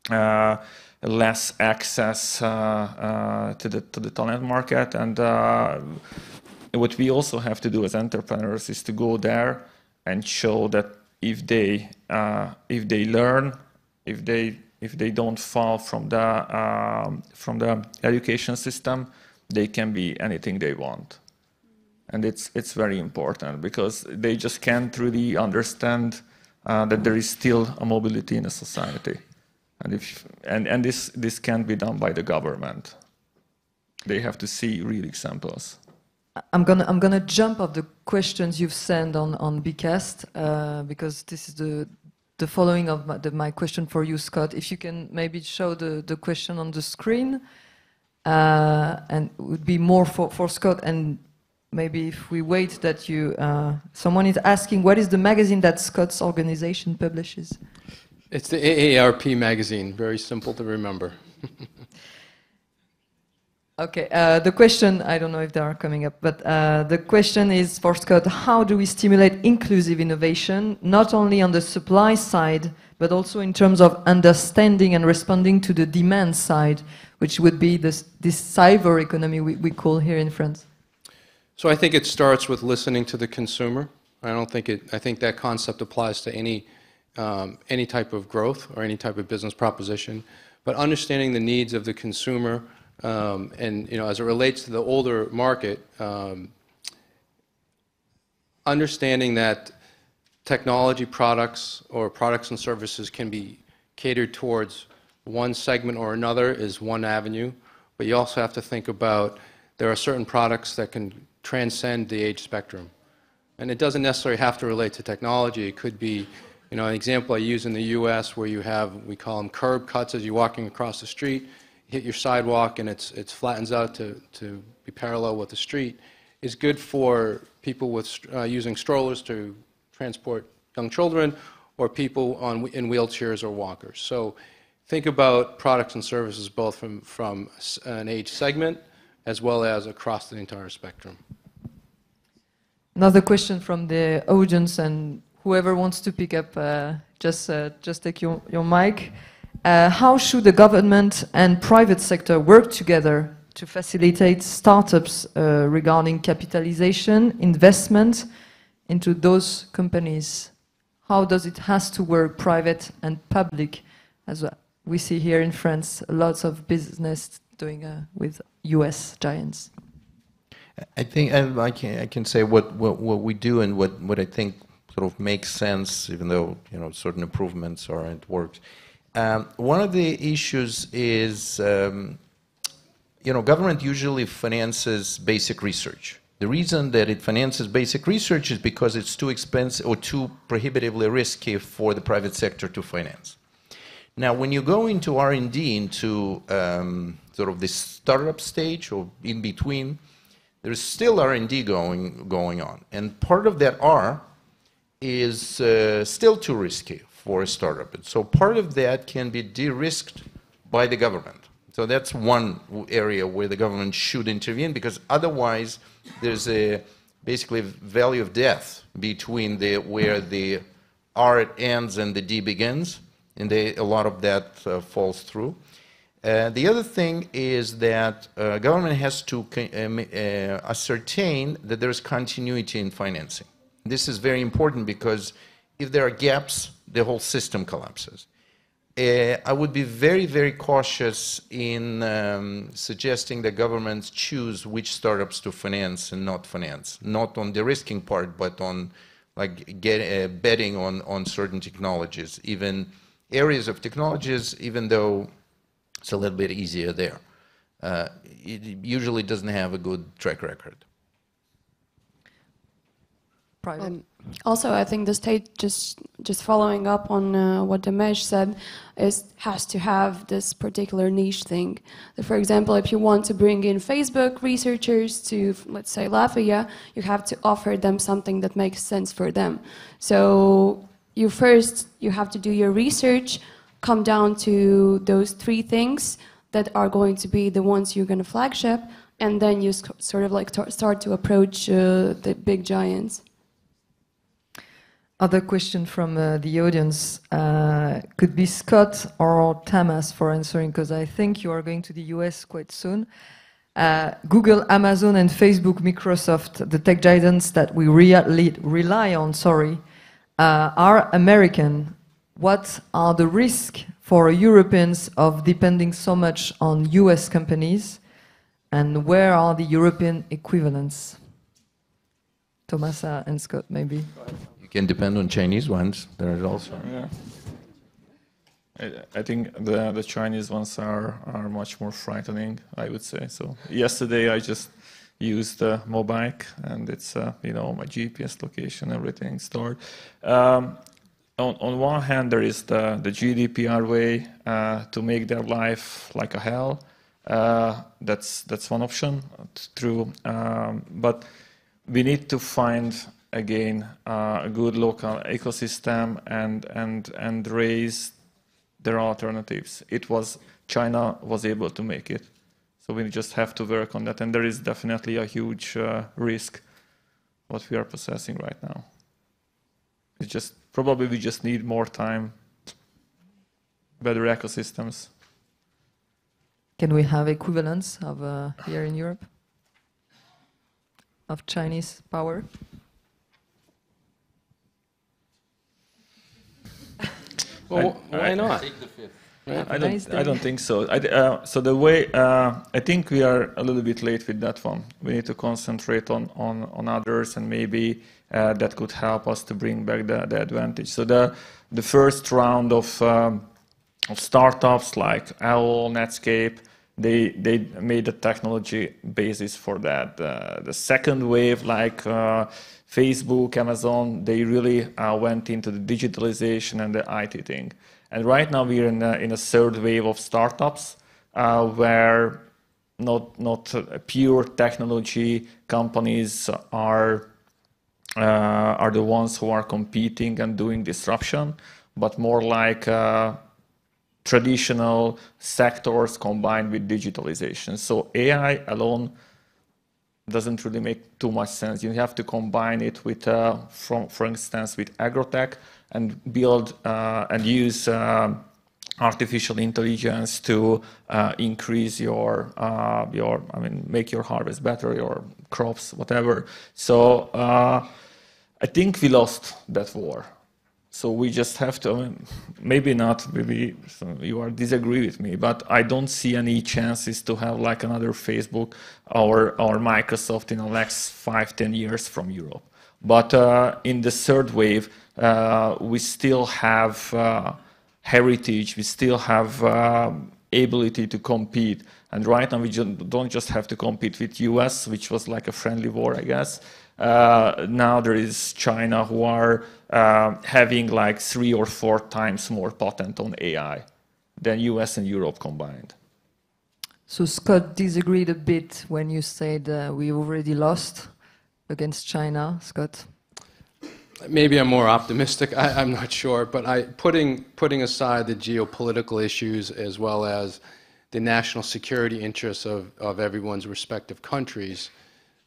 have less access to the talent market, and what we also have to do as entrepreneurs is to go there and show that if they learn, if they don't fall from the education system, they can be anything they want. And it's very important because they just can't really understand that there is still a mobility in a society, and this can't be done by the government. They have to see real examples. I'm gonna jump off the questions you've sent on Bcast because this is the following of my question for you, Scott. If you can maybe show the question on the screen, and it would be more for Scott, and maybe if we wait that you, someone is asking, what is the magazine that Scott's organization publishes? It's the AARP magazine, very simple to remember. Okay, the question, I don't know if they are coming up, but the question is for Scott, how do we stimulate inclusive innovation, not only on the supply side, but also in terms of understanding and responding to the demand side, which would be this cyber economy we call here in France? So I think it starts with listening to the consumer. I think that concept applies to any type of growth or any type of business proposition, but understanding the needs of the consumer. And as it relates to the older market, understanding that technology products or products and services can be catered towards one segment or another is one avenue, but you also have to think about there are certain products that can transcend the age spectrum. And it doesn't necessarily have to relate to technology. It could be, an example I use in the US where you have, we call them curb cuts as you're walking across the street. Hit your sidewalk and it flattens out to be parallel with the street, is good for people with using strollers to transport young children or people in wheelchairs or walkers. So think about products and services both from an age segment as well as across the entire spectrum. Another question from the audience, and whoever wants to pick up, just take your mic. How should the government and private sector work together to facilitate startups regarding capitalization, investment into those companies? How does it has to work, private and public? As we see here in France, lots of business doing with US giants. I think I can say what we do and what I think sort of makes sense, even though certain improvements are at work. One of the issues is, government usually finances basic research. The reason that it finances basic research is because it's too expensive or too prohibitively risky for the private sector to finance. Now, when you go into R&D, into sort of this startup stage or in between, there's still R&D going on. And part of that R is still too risky for a startup. And so part of that can be de-risked by the government. So that's one area where the government should intervene, because otherwise there's a basically value of death between where the R ends and the D begins, and a lot of that falls through. The other thing is that government has to ascertain that there's continuity in financing. This is very important because if there are gaps, the whole system collapses. I would be very, very cautious in suggesting that governments choose which startups to finance and not finance, not on the risking part, but on like betting on certain technologies, even areas of technologies, even though it's a little bit easier there. It usually doesn't have a good track record. Also, I think the state, just following up on what Dimesh said, has to have this particular niche thing. For example, if you want to bring in Facebook researchers to, let's say, Latvia, you have to offer them something that makes sense for them. So you have to do your research, come down to those 3 things that are going to be the ones you're going to flagship, and then you sort of like start to approach the big giants. Other question from the audience could be Scott or Tamas for answering, because I think you are going to the US quite soon. Google, Amazon, and Facebook, Microsoft, the tech giants that we rely on, are American. What are the risks for Europeans of depending so much on US companies, and where are the European equivalents? Tomasa and Scott, maybe. Can depend on Chinese ones. There is also. Yeah. I think the Chinese ones are much more frightening, I would say. So yesterday I just used Mobike, and it's my GPS location, everything stored. On one hand, there is the GDPR way to make their life like a hell. That's one option. True, but we need to find again a good local ecosystem and raise their alternatives. China was able to make it, so we just have to work on that. And there is definitely a huge risk what we are possessing right now. It's just probably we just need more time, better ecosystems. Can we have equivalents of here in Europe of Chinese power? Well, why not? Right? I don't think so. So the way I think we are a little bit late with that one. We need to concentrate on others, and maybe that could help us to bring back the advantage. So the first round of startups like Owl, Netscape, they made the technology basis for that. The second wave, like Facebook, Amazon, they really went into the digitalization and the IT thing. And right now we're in a third wave of startups where not pure technology companies are the ones who are competing and doing disruption, but more like traditional sectors combined with digitalization. So AI alone doesn't really make too much sense. You have to combine it with, for instance, with agrotech and build and use artificial intelligence to increase make your harvest better, your crops, whatever. So I think we lost that war. So we just have to, maybe not, maybe you disagree with me, but I don't see any chances to have like another Facebook or Microsoft in the next 5-10 years from Europe. But in the third wave, we still have heritage, we still have ability to compete. And right now we don't just have to compete with US, which was like a friendly war, I guess. Now there is China who are having like 3 or 4 times more patent on AI than US and Europe combined. So Scott disagreed a bit when you said we already lost against China, Scott? Maybe I'm more optimistic. I'm not sure, but putting aside the geopolitical issues as well as the national security interests of everyone's respective countries,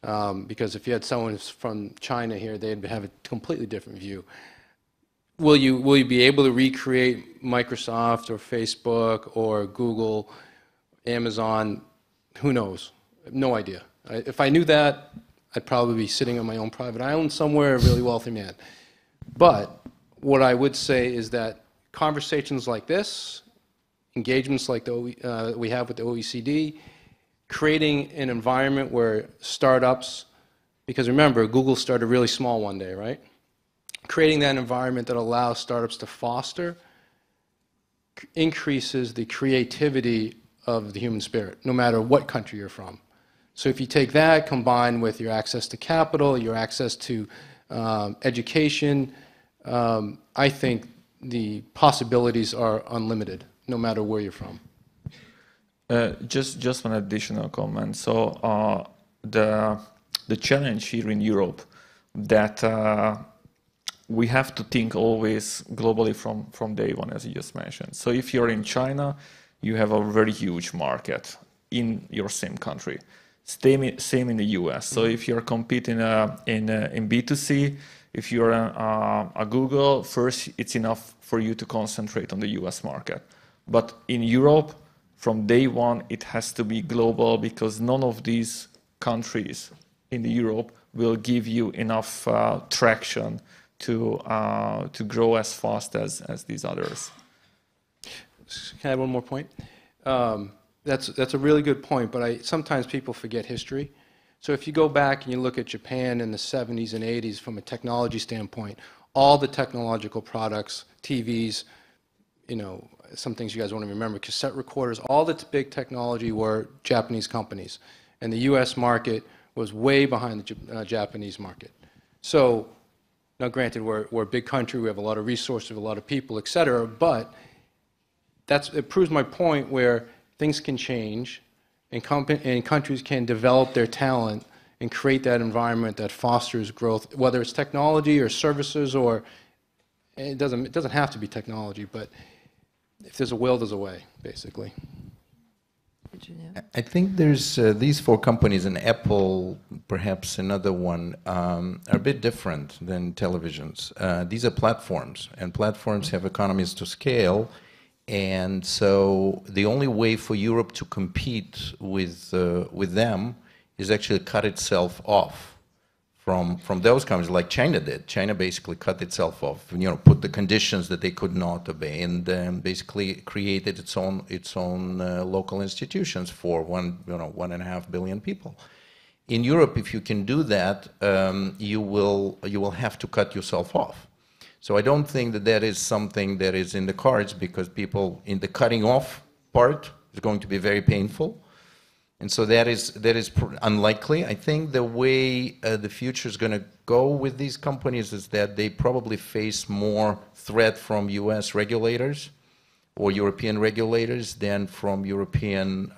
because if you had someone from China here, they'd have a completely different view. Will you be able to recreate Microsoft or Facebook or Google, Amazon? Who knows? No idea. If I knew that, I'd probably be sitting on my own private island somewhere, a really wealthy man. But what I would say is that conversations like this, engagements like we have with the OECD, creating an environment where startups, because remember, Google started really small one day, right? Creating that environment that allows startups to foster increases the creativity of the human spirit, no matter what country you're from. So if you take that combined with your access to capital, your access to education, I think the possibilities are unlimited, no matter where you're from. Just one additional comment. So the challenge here in Europe that we have to think always globally from day one, as you just mentioned. So if you're in China, you have a very huge market in your same country. Same in the US. So if you're competing in B2C, if you're a Google, first it's enough for you to concentrate on the US market. But in Europe, from day one, it has to be global because none of these countries in Europe will give you enough traction to grow as fast as these others. Can I add one more point? That's a really good point, but sometimes people forget history. So if you go back and you look at Japan in the 70s and 80s from a technology standpoint, all the technological products, TVs, some things you guys want to remember, cassette recorders, all the big technology were Japanese companies. And the US market was way behind the Japanese market. So, now granted, we're a big country, we have a lot of resources, a lot of people, et cetera, but it proves my point where things can change and countries can develop their talent and create that environment that fosters growth, whether it's technology or services or, it doesn't have to be technology, but if there's a will, there's a way, basically. I think there's these four companies, and Apple, perhaps another one, are a bit different than televisions. These are platforms, and platforms have economies to scale. And so the only way for Europe to compete with them is actually cut itself off from those companies, like China did. China basically cut itself off, put the conditions that they could not obey, and basically created its own local institutions for 1.5 billion people. In Europe, if you can do that, you will have to cut yourself off. So I don't think that is something that is in the cards, because people in the cutting off part is going to be very painful. And so that is unlikely. I think the way the future is going to go with these companies is that they probably face more threat from US regulators or European regulators than from European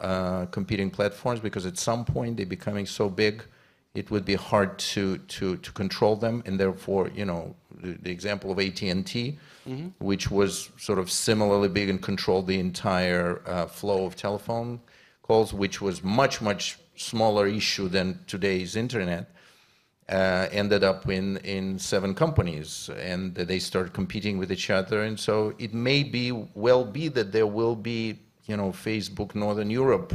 competing platforms, because at some point they're becoming so big, it would be hard to control them. And therefore, the example of AT&T, which was sort of similarly big and controlled the entire flow of telephone calls, which was much smaller issue than today's internet, ended up in 7 companies, and they started competing with each other. And so it may well be that there will be Facebook Northern Europe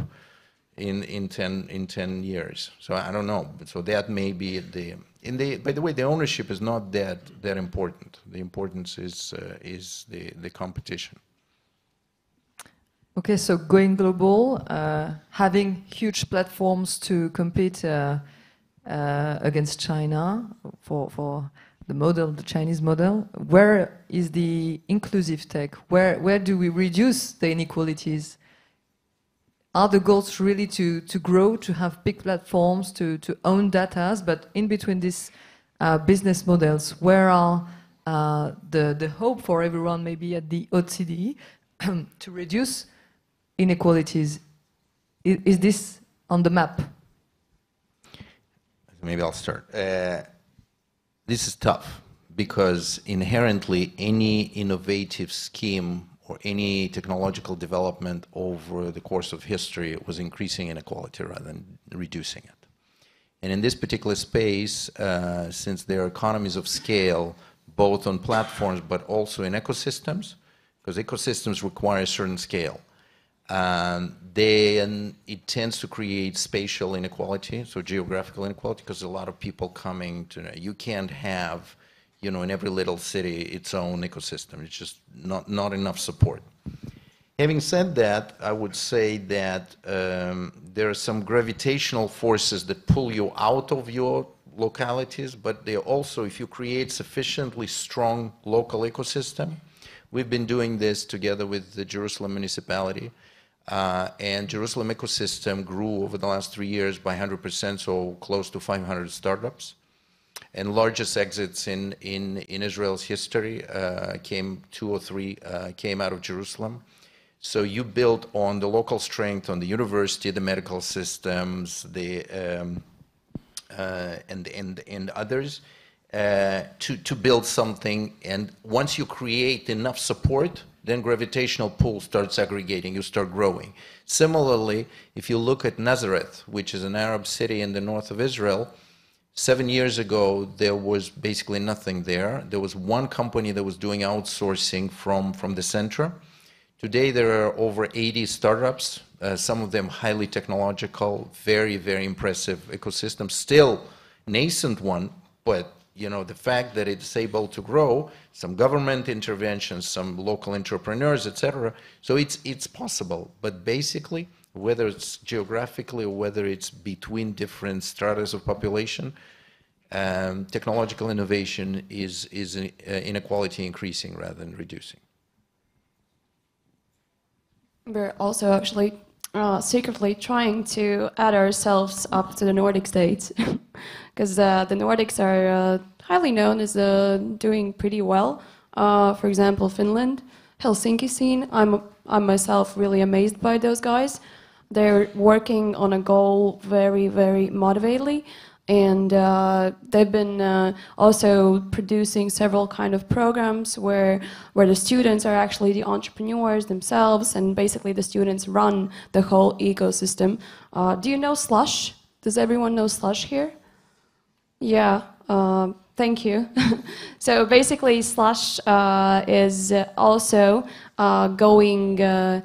in 10 years. So I don't know. So that may be by the way, the ownership is not that important. The importance is the competition. Okay, so going global, having huge platforms to compete against China for the Chinese model. Where is the inclusive tech? Where do we reduce the inequalities? Are the goals really to grow, to have big platforms, to own data, but in between these business models, where are the hope for everyone, maybe at the OECD, to reduce inequalities? Is this on the map? Maybe I'll start. This is tough because inherently any innovative scheme or any technological development over the course of history was increasing inequality rather than reducing it. And in this particular space, since there are economies of scale, both on platforms but also in ecosystems, because ecosystems require a certain scale, then it tends to create spatial inequality, so geographical inequality, because a lot of people coming to, you can't have, you know, in every little city its own ecosystem. It's just not enough support. Having said that, I would say that there are some gravitational forces that pull you out of your localities, but they also, if you create sufficiently strong local ecosystem, we've been doing this together with the Jerusalem municipality, and Jerusalem ecosystem grew over the last 3 years by 100%, so close to 500 startups. And largest exits in Israel's history came, 2 or 3 came out of Jerusalem. So you build on the local strength, on the university, the medical systems, the and others to build something. And once you create enough support, then gravitational pull starts aggregating. You start growing. Similarly, if you look at Nazareth, which is an Arab city in the north of Israel, 7 years ago, there was basically nothing there. There was one company that was doing outsourcing from the center. Today, there are over 80 startups, some of them highly technological, very, very impressive ecosystem, still nascent one, but you know, the fact that it's able to grow, some government interventions, some local entrepreneurs, etc. So it's possible, but basically, whether it's geographically or whether it's between different stratas of population, technological innovation is inequality increasing rather than reducing. We're also actually secretly trying to add ourselves up to the Nordic states, because the Nordics are highly known as doing pretty well. For example, Finland, Helsinki scene. I'm myself really amazed by those guys. They're working on a goal very, very motivatedly, and they've been also producing several kind of programs where the students are actually the entrepreneurs themselves, and basically the students run the whole ecosystem. Do you know Slush? Does everyone know Slush here? Yeah, thank you. So basically Slush is also going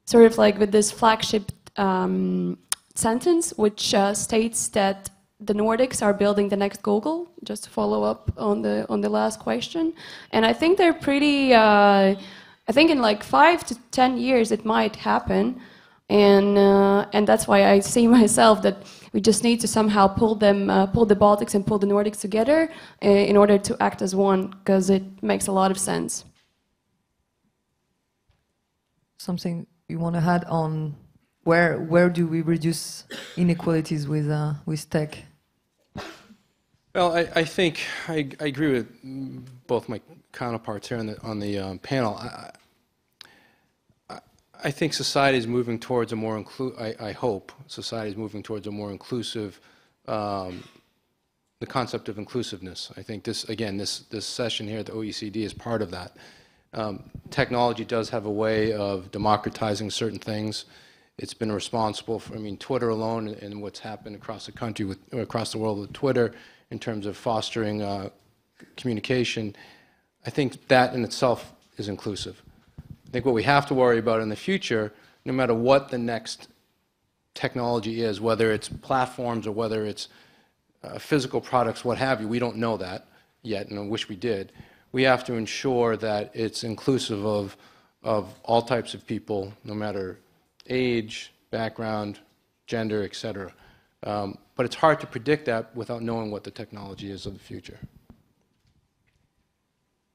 sort of like with this flagship sentence, which states that the Nordics are building the next Google, just to follow up on the last question. And I think they're pretty, I think in like 5 to 10 years it might happen. And that's why I see myself that we just need to somehow pull the Baltics and pull the Nordics together in order to act as one, because it makes a lot of sense. Something you want to add on where do we reduce inequalities with tech? Well, I think I agree with both my counterparts here on the panel. I think society is moving towards a more I hope society is moving towards a more inclusive, the concept of inclusiveness. I think this session here at the OECD is part of that. Technology does have a way of democratizing certain things. It's been responsible for, I mean, Twitter alone and what's happened across the country or across the world with Twitter in terms of fostering communication. I think that in itself is inclusive. I think what we have to worry about in the future, no matter what the next technology is, whether it's platforms or whether it's physical products, what have you, we don't know that yet, and I wish we did. We have to ensure that it's inclusive of all types of people, no matter age, background, gender, etc. But it's hard to predict that without knowing what the technology is of the future.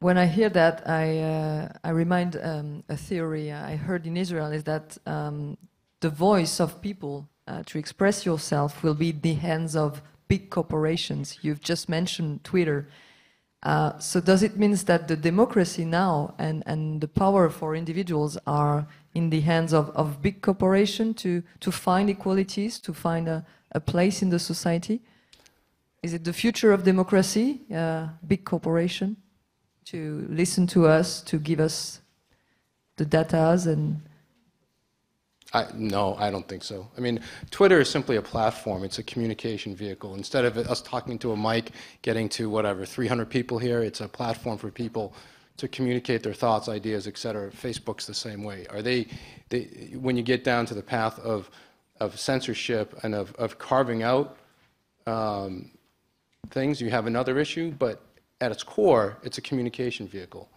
When I hear that, I remind a theory I heard in Israel is that the voice of people to express yourself will be in the hands of big corporations. You've just mentioned Twitter. So does it mean that the democracy now and the power for individuals are in the hands of big corporations to find equalities, to find a place in the society? Is it the future of democracy? Big corporation to listen to us, to give us the datas and... No, I don't think so. I mean, Twitter is simply a platform. It's a communication vehicle. Instead of us talking to a mic, getting to whatever, 300 people here, it's a platform for people to communicate their thoughts, ideas, etc. Facebook's the same way. When you get down to the path of censorship and of carving out things, you have another issue, but at its core, it's a communication vehicle.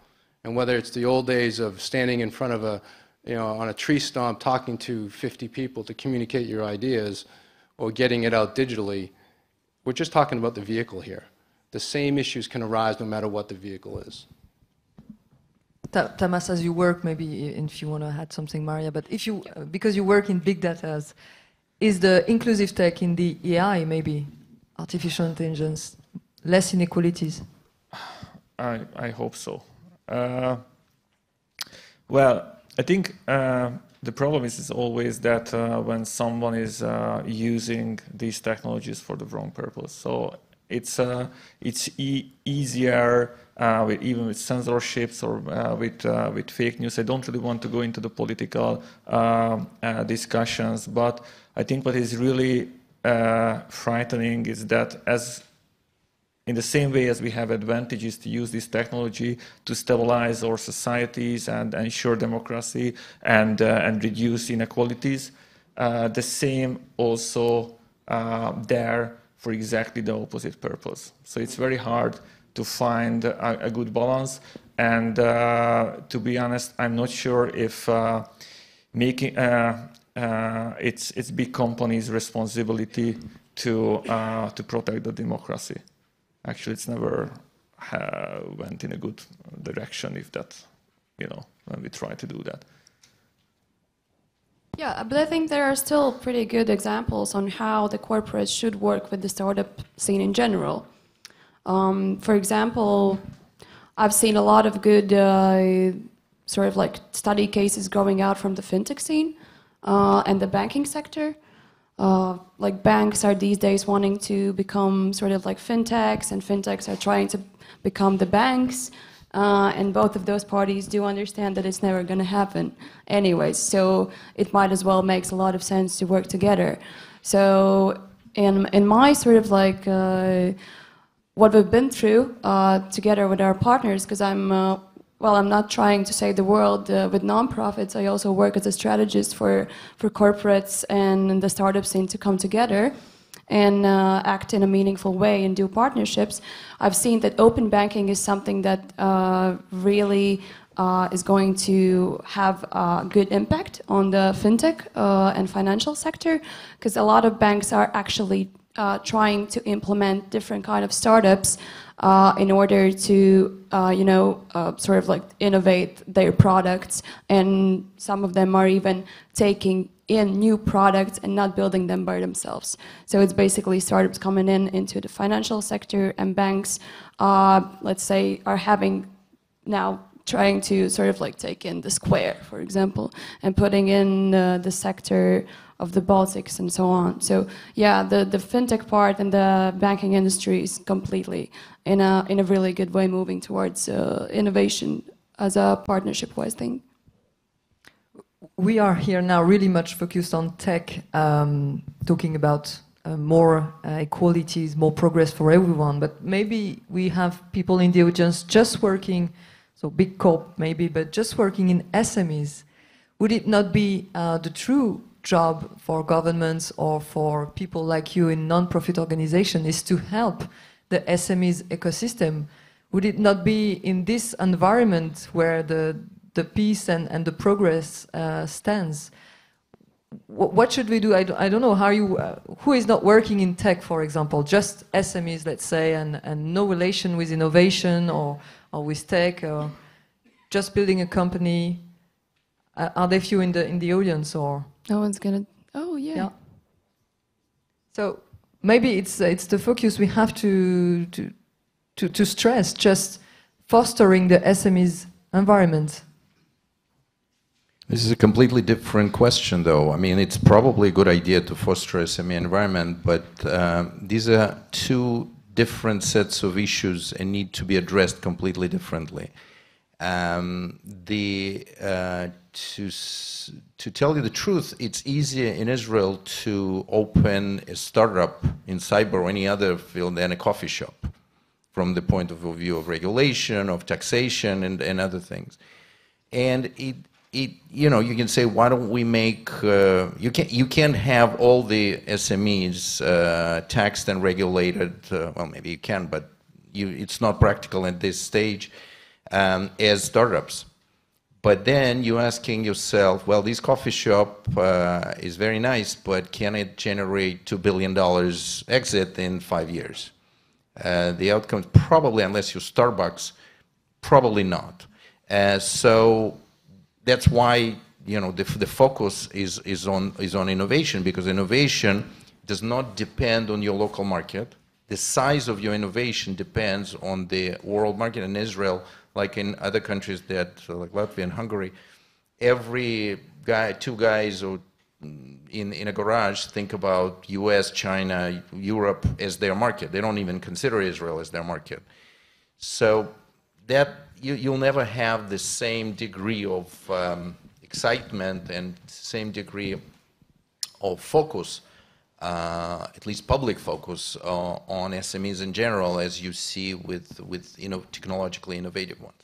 And whether it's the old days of standing in front of on a tree stump talking to 50 people to communicate your ideas, or getting it out digitally, we're just talking about the vehicle here. The same issues can arise no matter what the vehicle is. Tamas, as you work, maybe if you want to add something, Maria, but if you, because you work in big data, is the inclusive tech in the AI, maybe, artificial intelligence, less inequalities? I hope so. Well, I think the problem is always that when someone is using these technologies for the wrong purpose. So it's easier even with censorships or with fake news. I don't really want to go into the political discussions, but I think what is really frightening is that in the same way as we have advantages to use this technology to stabilize our societies and ensure democracy and reduce inequalities, the same also there for exactly the opposite purpose. So it's very hard to find a good balance. And to be honest, I'm not sure if making it's big companies' responsibility to protect the democracy. Actually, it's never went in a good direction if that, when we try to do that. Yeah, but I think there are still pretty good examples on how the corporates should work with the startup scene in general. For example, I've seen a lot of good sort of like study cases going out from the fintech scene and the banking sector. Like banks are these days wanting to become sort of like fintechs, and fintechs are trying to become the banks. And both of those parties do understand that it's never going to happen anyways. So it might as well makes a lot of sense to work together. So in my sort of like what we've been through together with our partners, because I'm not trying to save the world with nonprofits. I also work as a strategist for corporates and the startup scene to come together and act in a meaningful way and do partnerships. I've seen that open banking is something that really is going to have a good impact on the fintech and financial sector, because a lot of banks are actually trying to implement different kind of startups in order to, sort of like innovate their products, and some of them are even taking in new products and not building them by themselves. So it's basically startups coming into the financial sector, and banks, let's say, are having now trying to sort of like take in the Square, for example, and putting in the sector of the Baltics and so on. So yeah, the fintech part and the banking industry is completely in a really good way moving towards innovation as a partnership-wise thing. We are here now really much focused on tech, talking about more equalities, more progress for everyone, but maybe we have people in the audience just working, so big corp maybe, but just working in SMEs. Would it not be the true job for governments or for people like you in non-profit organizations is to help the SMEs ecosystem? Would it not be in this environment where the peace and the progress stands? What should we do? I don't know how you, who is not working in tech, for example, just SMEs, let's say, and no relation with innovation or with tech, or just building a company. Are there few in the audience, or? No one's gonna, oh yeah. So maybe it's the focus we have to stress, just fostering the SMEs environment. This is a completely different question, though. I mean, it's probably a good idea to foster SME environment, but these are two different sets of issues and need to be addressed completely differently. To tell you the truth, it's easier in Israel to open a startup in cyber or any other field than a coffee shop, from the point of view of regulation, of taxation, and other things. And you know, you can say, why don't we make, you can't have all the SMEs taxed and regulated, well, maybe you can, but it's not practical at this stage as startups. But then you're asking yourself, well, this coffee shop is very nice, but can it generate $2 billion exit in 5 years? The outcome probably, unless you're Starbucks, probably not. So that's why, you know, the focus is on innovation, because innovation does not depend on your local market. The size of your innovation depends on the world market. In Israel, like in other countries like Latvia and Hungary, every guy, two guys or in a garage think about US, China, Europe as their market. They don't even consider Israel as their market. So that you'll never have the same degree of excitement and same degree of focus, at least public focus, on SMEs in general, as you see with technologically innovative ones.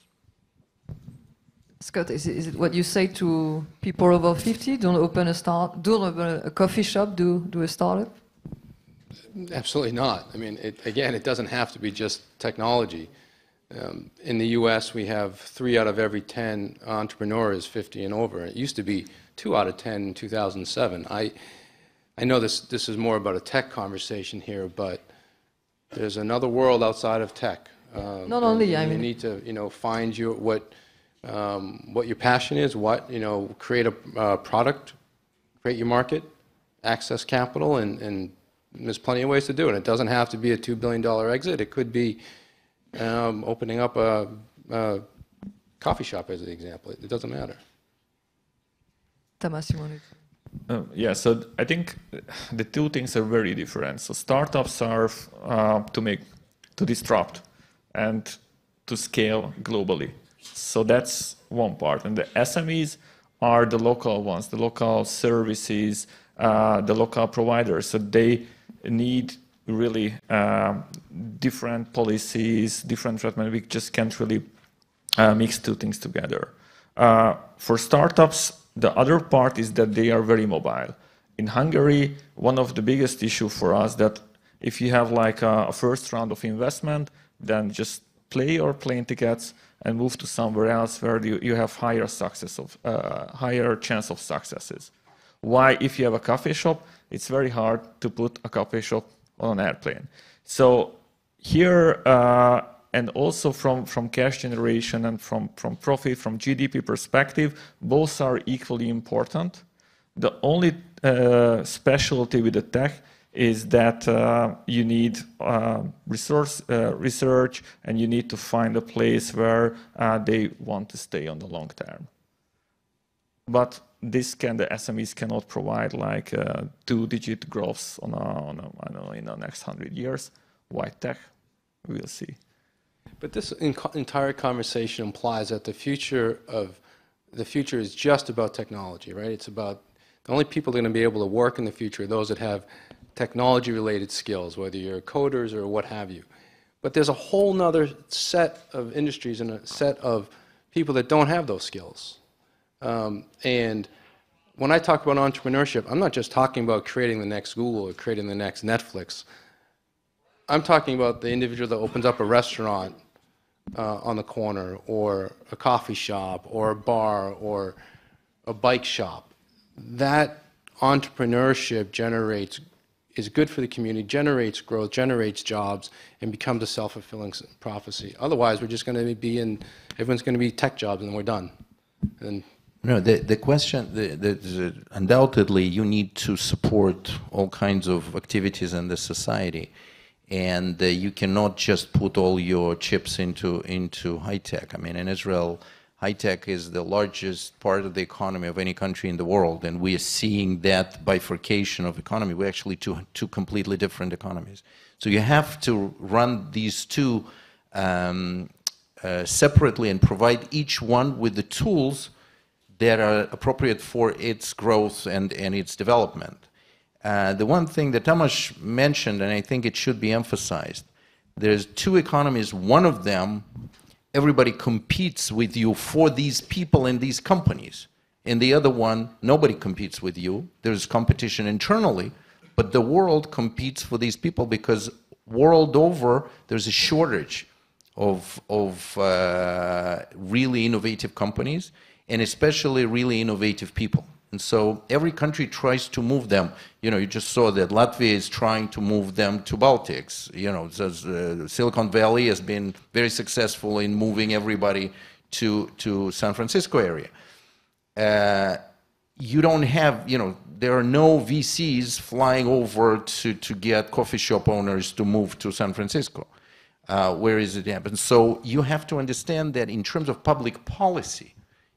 Scott, is it what you say to people over 50? Don't open a coffee shop, do a startup? Absolutely not. I mean, again, it doesn't have to be just technology. In the U.S., we have 3 out of every 10 entrepreneurs 50 and over. It used to be 2 out of 10 in 2007. I know this is more about a tech conversation here, but there's another world outside of tech. Not only, I mean, you need to, find what your passion is, create a product, create your market, access capital, and there's plenty of ways to do it. It doesn't have to be a $2 billion exit. It could be opening up a coffee shop, as an example. It doesn't matter. Tamas, you wanted yeah, so I think the two things are very different. So startups are to disrupt and to scale globally. So that's one part. And the SMEs are the local ones, the local services, the local providers. So they need really different policies, different treatment. We just can't really mix two things together. For startups, the other part is that they are very mobile. In Hungary, one of the biggest issue for us that if you have like a first round of investment, then just play your plane tickets and move to somewhere else where you have higher chance of successes. Why, if you have a coffee shop, it's very hard to put a coffee shop on an airplane. So here, and also from cash generation and from profit, from GDP perspective, both are equally important. The only specialty with the tech is that you need research and you need to find a place where they want to stay on the long term. But the SMEs cannot provide like 2-digit growths I don't know, in the next 100 years. Why tech? We'll see. But this entire conversation implies that the future is just about technology, right? It's about the only people that are going to be able to work in the future are those that have technology-related skills, whether you're coders or what have you. But there's a whole nother set of industries and a set of people that don't have those skills. And when I talk about entrepreneurship, I'm not just talking about creating the next Google or creating the next Netflix. I'm talking about the individual that opens up a restaurant on the corner, or a coffee shop, or a bar, or a bike shop. That entrepreneurship is good for the community, generates growth, generates jobs, and becomes a self-fulfilling prophecy. Otherwise, we're just going to be everyone's going to be tech jobs, and we're done. And no, the question, undoubtedly, you need to support all kinds of activities in the society. And you cannot just put all your chips into high tech. I mean, in Israel, High tech is the largest part of the economy of any country in the world, and we are seeing that bifurcation of economy. We're actually two completely different economies. So you have to run these two separately and provide each one with the tools that are appropriate for its growth and its development. The one thing that Tamas mentioned, and I think it should be emphasized, there's two economies. One of them, everybody competes with you for these people in these companies. In the other one, nobody competes with you. There's competition internally, but the world competes for these people because world over, there's a shortage of really innovative companies and especially really innovative people. And so every country tries to move them. You know, you just saw that Latvia is trying to move them to Baltics. You know, Silicon Valley has been very successful in moving everybody to San Francisco area. You don't have, you know, there are no VCs flying over to get coffee shop owners to move to San Francisco. Where is it happen? So you have to understand that in terms of public policy,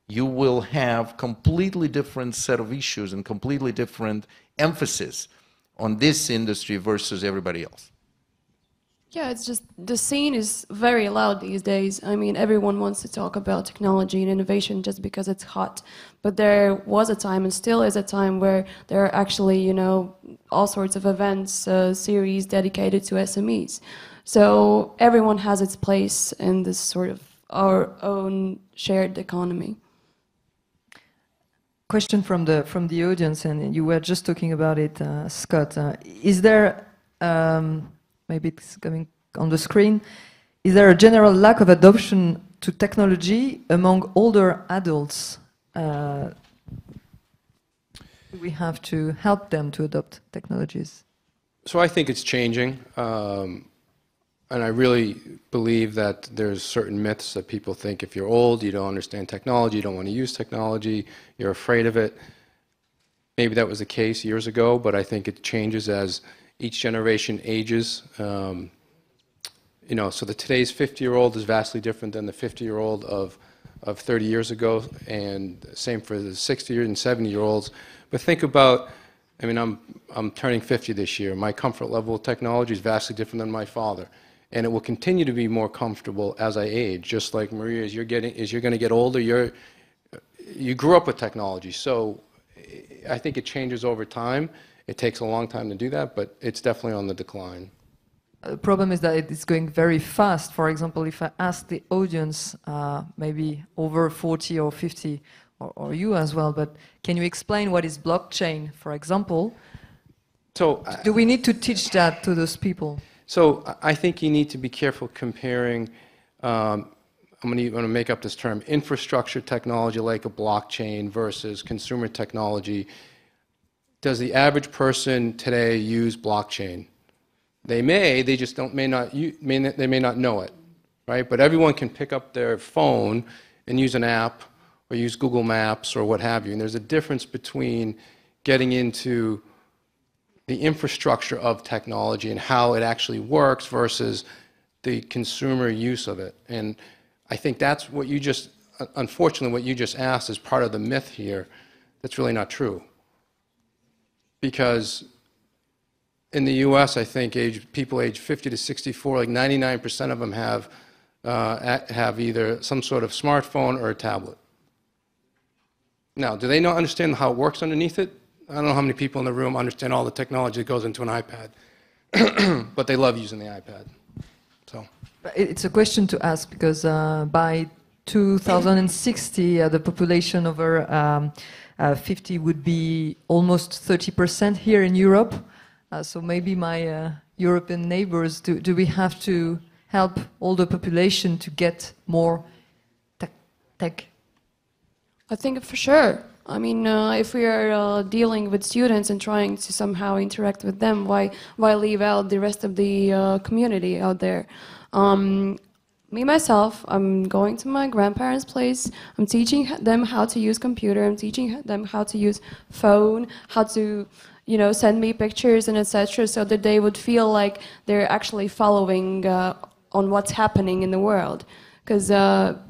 you will have completely different set of issues and completely different emphasis on this industry versus everybody else. Yeah, it's just the scene is very loud these days. I mean, everyone wants to talk about technology and innovation just because it's hot. But there was a time, and still is a time, where there are actually, you know, all sorts of events, series dedicated to SMEs. So everyone has its place in this sort of our own shared economy. Question from the audience, and you were just talking about it, Scott. Is there, maybe it's coming on the screen, is there a general lack of adoption to technology among older adults? We have to help them to adopt technologies. So I think it's changing. And I really believe that there's certain myths that people think if you're old, you don't understand technology, you don't want to use technology, you're afraid of it. Maybe that was the case years ago, but I think it changes as each generation ages. You know, so today's 50-year-old is vastly different than the 50-year-old of 30 years ago, and same for the 60 and 70-year-olds. But think about, I mean, I'm turning 50 this year. My comfort level with technology is vastly different than my father. And it will continue to be more comfortable as I age, just like Maria, as you're going to get older, you grew up with technology. So I think it changes over time. It takes a long time to do that, but it's definitely on the decline. The problem is that it's going very fast. For example, if I ask the audience, maybe over 40 or 50, or you as well, but can you explain what is blockchain, for example? So, do we need to teach that to those people? So I think you need to be careful comparing, I'm going to make up this term, infrastructure technology like a blockchain versus consumer technology. Does the average person today use blockchain? They may, they just may not know it, right? But everyone can pick up their phone and use an app or use Google Maps or what have you. And there's a difference between getting into the infrastructure of technology and how it actually works versus the consumer use of it. And I think that's what you just, unfortunately, what you just asked is part of the myth here. That's really not true. Because in the US, I think people aged 50 to 64, like 99% of them have either some sort of smartphone or a tablet. Now, do they not understand how it works underneath it? I don't know how many people in the room understand all the technology that goes into an iPad, but they love using the iPad. So, it's a question to ask because by 2060, the population over 50 would be almost 30% here in Europe. So maybe my European neighbors, do we have to help all the population to get more tech? I think for sure. I mean, if we are dealing with students and trying to somehow interact with them, why leave out the rest of the community out there? Me, myself, I'm going to my grandparents' place. I'm teaching them how to use computer. I'm teaching them how to use phone, how to, you know, send me pictures and etc. so that they would feel like they're actually following on what's happening in the world. because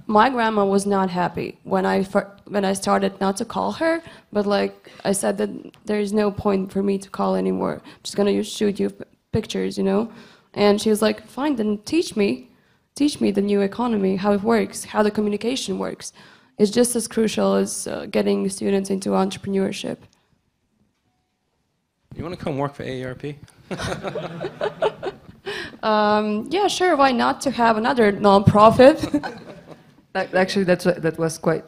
my grandma was not happy when I started not to call her, but like I said that there is no point for me to call anymore. I'm just gonna shoot you pictures, you know. And she was like, fine, then teach me the new economy, how it works, how the communication works. It's just as crucial as getting students into entrepreneurship. You want to come work for AARP? Yeah, sure. Why not to have another nonprofit? Actually,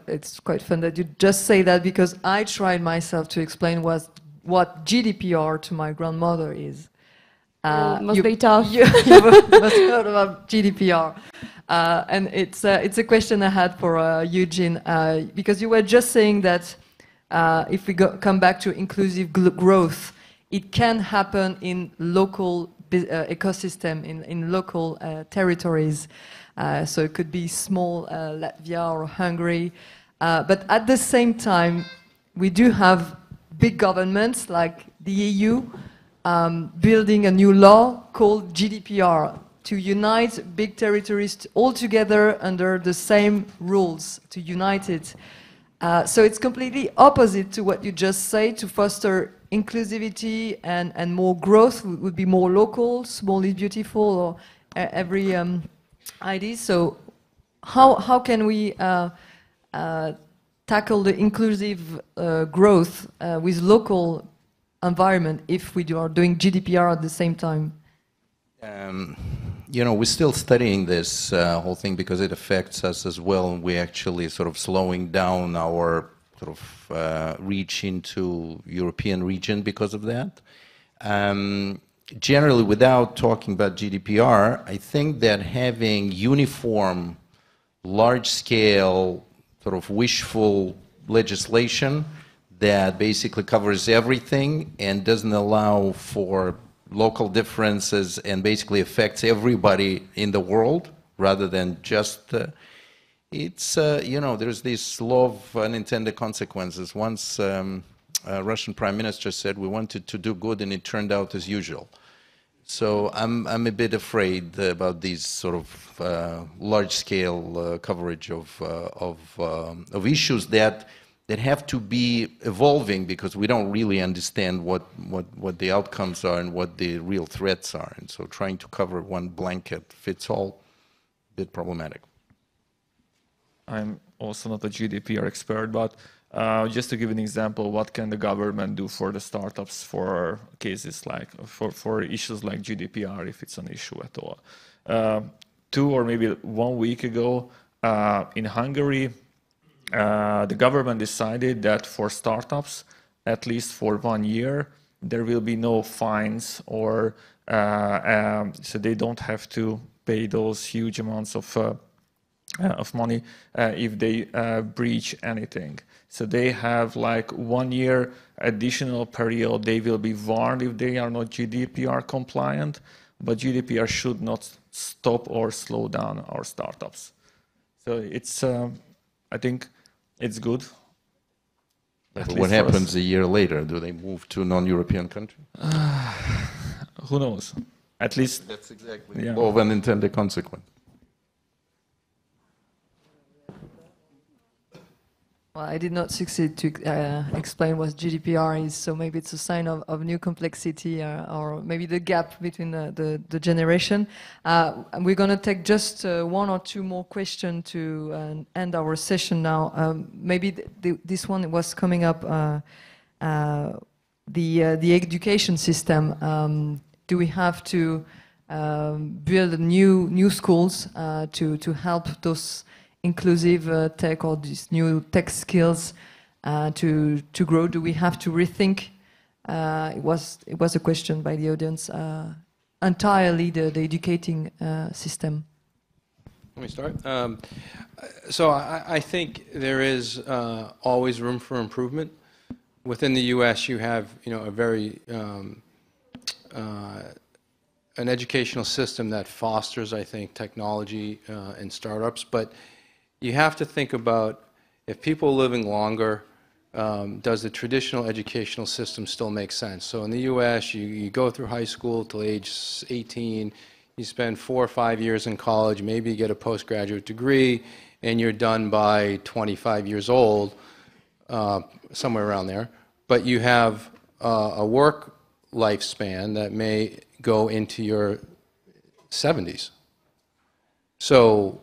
it's quite fun that you just say that, because I tried myself to explain what GDPR to my grandmother is. Must be tough. You must heard about GDPR, and it's a question I had for Eugene, because you were just saying that if we come back to inclusive growth, it can happen in local ecosystem, in local territories. So it could be small Latvia or Hungary, but at the same time, we do have big governments like the EU building a new law called GDPR to unite big territories all together under the same rules, to unite it. So it's completely opposite to what you just said. To foster inclusivity and more growth would be more local, small is beautiful, or every idea. So how can we tackle the inclusive growth with local environment if we are doing GDPR at the same time? You know, we're still studying this whole thing because it affects us as well. We're actually sort of slowing down our sort of reach into European region because of that. Generally, without talking about GDPR, I think that having uniform, large-scale, sort of wishful legislation that basically covers everything and doesn't allow for local differences and basically affects everybody in the world rather than just it's you know, there's this law of unintended consequences. Once a Russian prime minister said we wanted to do good and it turned out as usual. So I'm a bit afraid about these sort of large-scale coverage of issues that have to be evolving, because we don't really understand what the outcomes are and what the real threats are. And so trying to cover one blanket fits all, a bit problematic. I'm also not a GDPR expert, but just to give an example, what can the government do for the startups for cases like, for issues like GDPR, if it's an issue at all? 2 or maybe 1 week ago, in Hungary, the government decided that for startups, at least for 1 year, there will be no fines, or so they don't have to pay those huge amounts of money if they breach anything. So they have like 1 year additional period. They will be warned if they are not GDPR compliant, but GDPR should not stop or slow down our startups. So it's, I think it's good. But what happens a year later? Do they move to a non-European country? Who knows? At least that's exactly law of unintended consequence. Well, I did not succeed to explain what GDPR is, so maybe it's a sign of new complexity, or maybe the gap between the generation. And we're going to take just 1 or 2 more questions to end our session now. Maybe this one was coming up, the education system. Do we have to build new schools to help those inclusive tech, or these new tech skills to grow? Do we have to rethink? It was a question by the audience. Entirely the educating system. Let me start. So I think there is always room for improvement. Within the U.S., you have a very an educational system that fosters, I think, technology and startups, but you have to think about, if people are living longer, does the traditional educational system still make sense? So in the U.S., you go through high school till age 18, you spend 4 or 5 years in college, maybe you get a postgraduate degree, and you're done by 25 years old, somewhere around there. But you have a work lifespan that may go into your 70s. So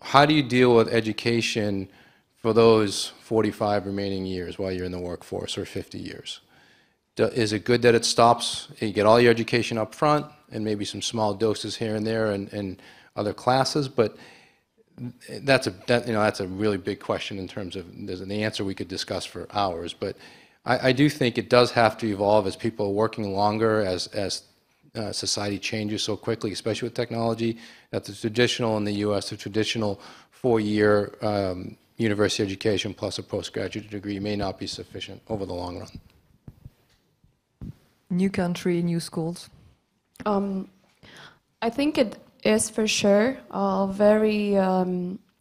how do you deal with education for those 45 remaining years while you're in the workforce, or 50 years? Is it good that it stops, you get all your education up front and maybe some small doses here and there and other classes? But that's a really big question in terms of, there's an answer we could discuss for hours. But I do think it does have to evolve as people are working longer, as society changes so quickly, especially with technology, that the traditional in the US, the traditional 4-year university education plus a postgraduate degree may not be sufficient over the long run. New country, new schools? I think it is for sure very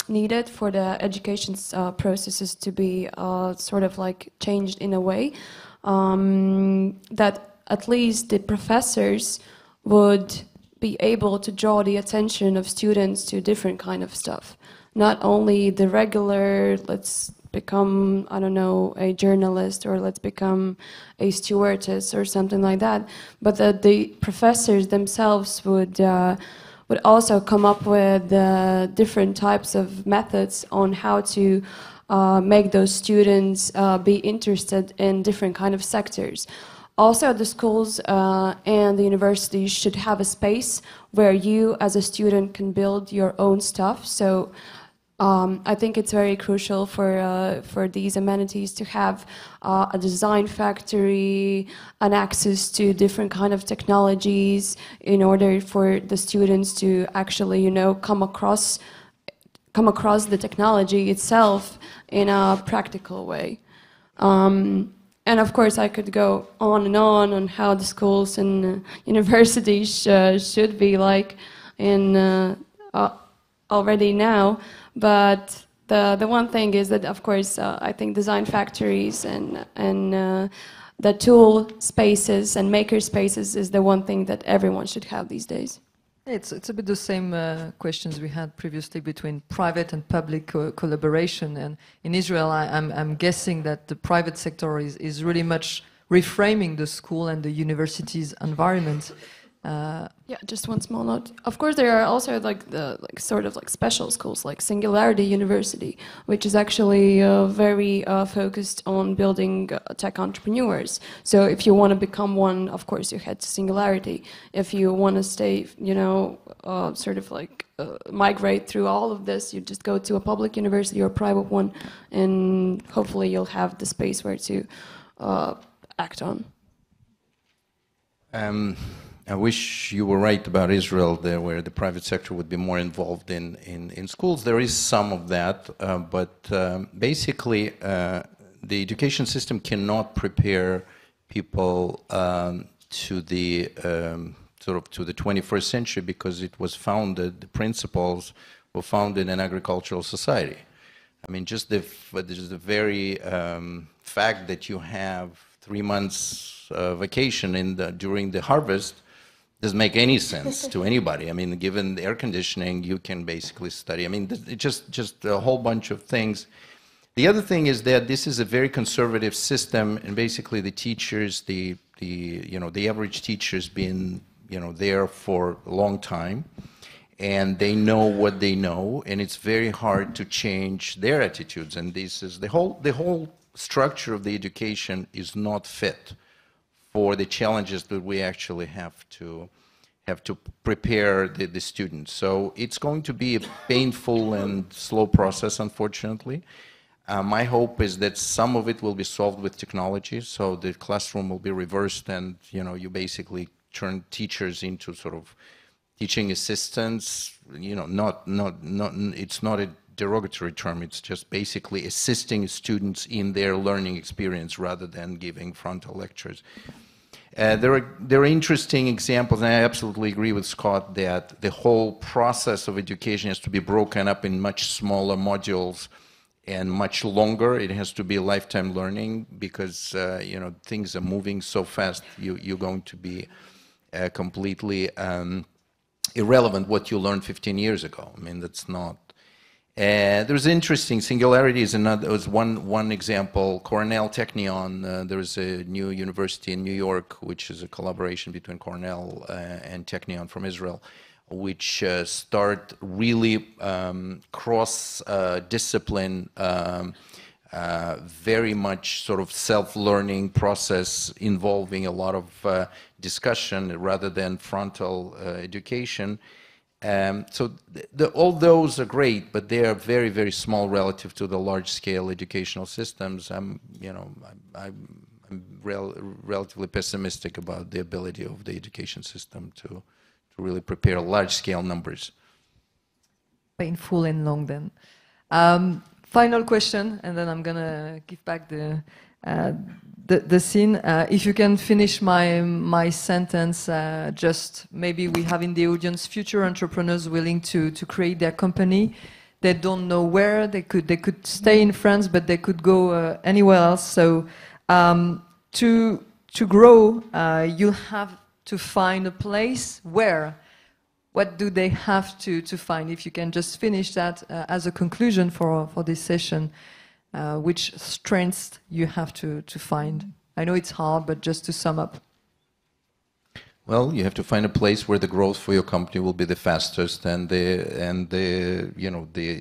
needed for the education processes to be sort of like changed in a way that at least the professors would be able to draw the attention of students to different kind of stuff. Not only the regular, let's become, I don't know, a journalist, or let's become a stewardess or something like that, but that the professors themselves would also come up with different types of methods on how to make those students be interested in different kind of sectors. Also, the schools and the universities should have a space where you as a student can build your own stuff. So I think it's very crucial for these amenities to have a design factory, an access to different kind of technologies, in order for the students to actually, come across the technology itself in a practical way. And of course, I could go on how the schools and universities should be like in already now. But the one thing is that, of course, I think design factories and the tool spaces and maker spaces is the one thing that everyone should have these days. It's a bit the same questions we had previously between private and public collaboration. And in Israel, I'm guessing that the private sector is really much reframing the school and the university's environment. Yeah, just one small note. Of course, there are also sort of special schools like Singularity University, which is actually very focused on building tech entrepreneurs. So if you want to become one, of course, you head to Singularity. If you want to stay, sort of migrate through all of this, you just go to a public university or a private one, and hopefully you'll have the space where to act on. I wish you were right about Israel, there where the private sector would be more involved in schools. There is some of that, but basically the education system cannot prepare people to the to the 21st century, because it was founded, the principles were founded in agricultural society. I mean, just the very fact that you have 3 months vacation during the harvest doesn't make any sense to anybody. I mean, given the air conditioning, you can basically study. I mean, just a whole bunch of things. The other thing is that this is a very conservative system, and basically the teachers, the average teacher's been there for a long time, and they know what they know, and it's very hard to change their attitudes. And this is the whole structure of the education is not fit for the challenges that we actually have to prepare the students. So it's going to be a painful and slow process, unfortunately. My hope is that some of it will be solved with technology, so the classroom will be reversed, and you basically turn teachers into sort of teaching assistants. It's not a derogatory term. It's just basically assisting students in their learning experience rather than giving frontal lectures. There are interesting examples, and I absolutely agree with Scott that the whole process of education has to be broken up in much smaller modules and much longer. It has to be lifetime learning, because things are moving so fast. You're going to be completely irrelevant what you learned 15 years ago. I mean, that's not. There's interesting singularities. Another was one example. Cornell Technion. There's a new university in New York, which is a collaboration between Cornell and Technion from Israel, which start really cross-discipline, very much sort of self-learning process involving a lot of discussion rather than frontal education. So all those are great, but they are very, very small relative to the large-scale educational systems. I'm relatively pessimistic about the ability of the education system to really prepare large-scale numbers. Painful and long then. Final question, and then I'm gonna give back the scene. If you can finish my sentence, just maybe we have in the audience future entrepreneurs willing to create their company. They don't know where they could stay in France, but they could go anywhere else. So to grow, you have to find a place where. What do they have to find? If you can just finish that as a conclusion for this session, which strengths you have to find? I know it's hard, but just to sum up. Well, you have to find a place where the growth for your company will be the fastest and the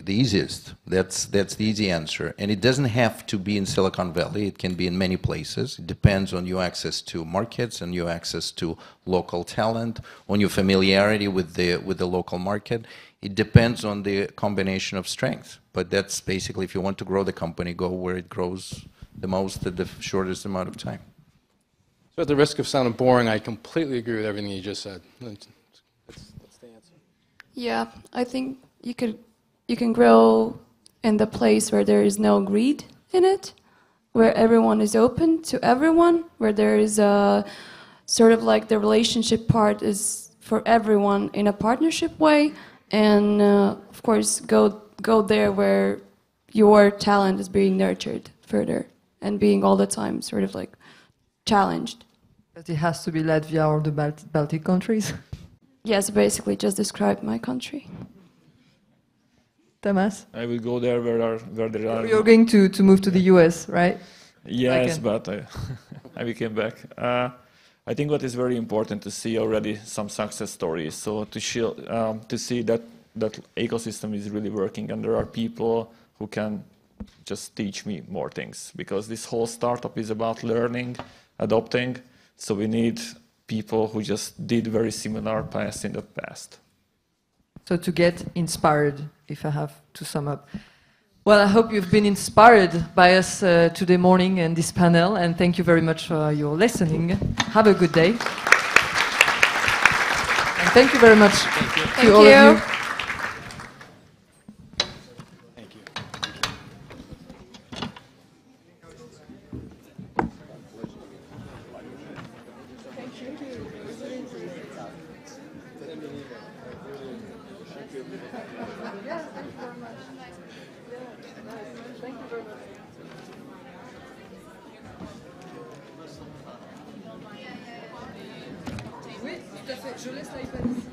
easiest. That's the easy answer. And it doesn't have to be in Silicon Valley. It can be in many places. It depends on your access to markets and your access to local talent, on your familiarity with the local market. It depends on the combination of strengths. But that's basically, if you want to grow the company, go where it grows the most at the shortest amount of time. So at the risk of sounding boring, I completely agree with everything you just said. That's the answer. Yeah, I think you can grow in the place where there is no greed in it, where everyone is open to everyone, where there is a sort of like the relationship part is for everyone in a partnership way, and of course go there where your talent is being nurtured further and being all the time sort of like challenged. But it has to be Latvia or the Baltic countries. Yes, basically just describe my country. Thomas? I will go there where there are. You're going to move to the US, right? Yes, but I will come back. I think what is very important to see already some success stories. So to show, to see that ecosystem is really working, and there are people who can just teach me more things, because this whole startup is about learning, adopting. So we need people who just did very similar paths in the past. So to get inspired, if I have to sum up. Well, I hope you've been inspired by us today morning and this panel, and thank you very much for your listening. Have a good day. And thank you very much to all of you. Je laisse l'iPad ici.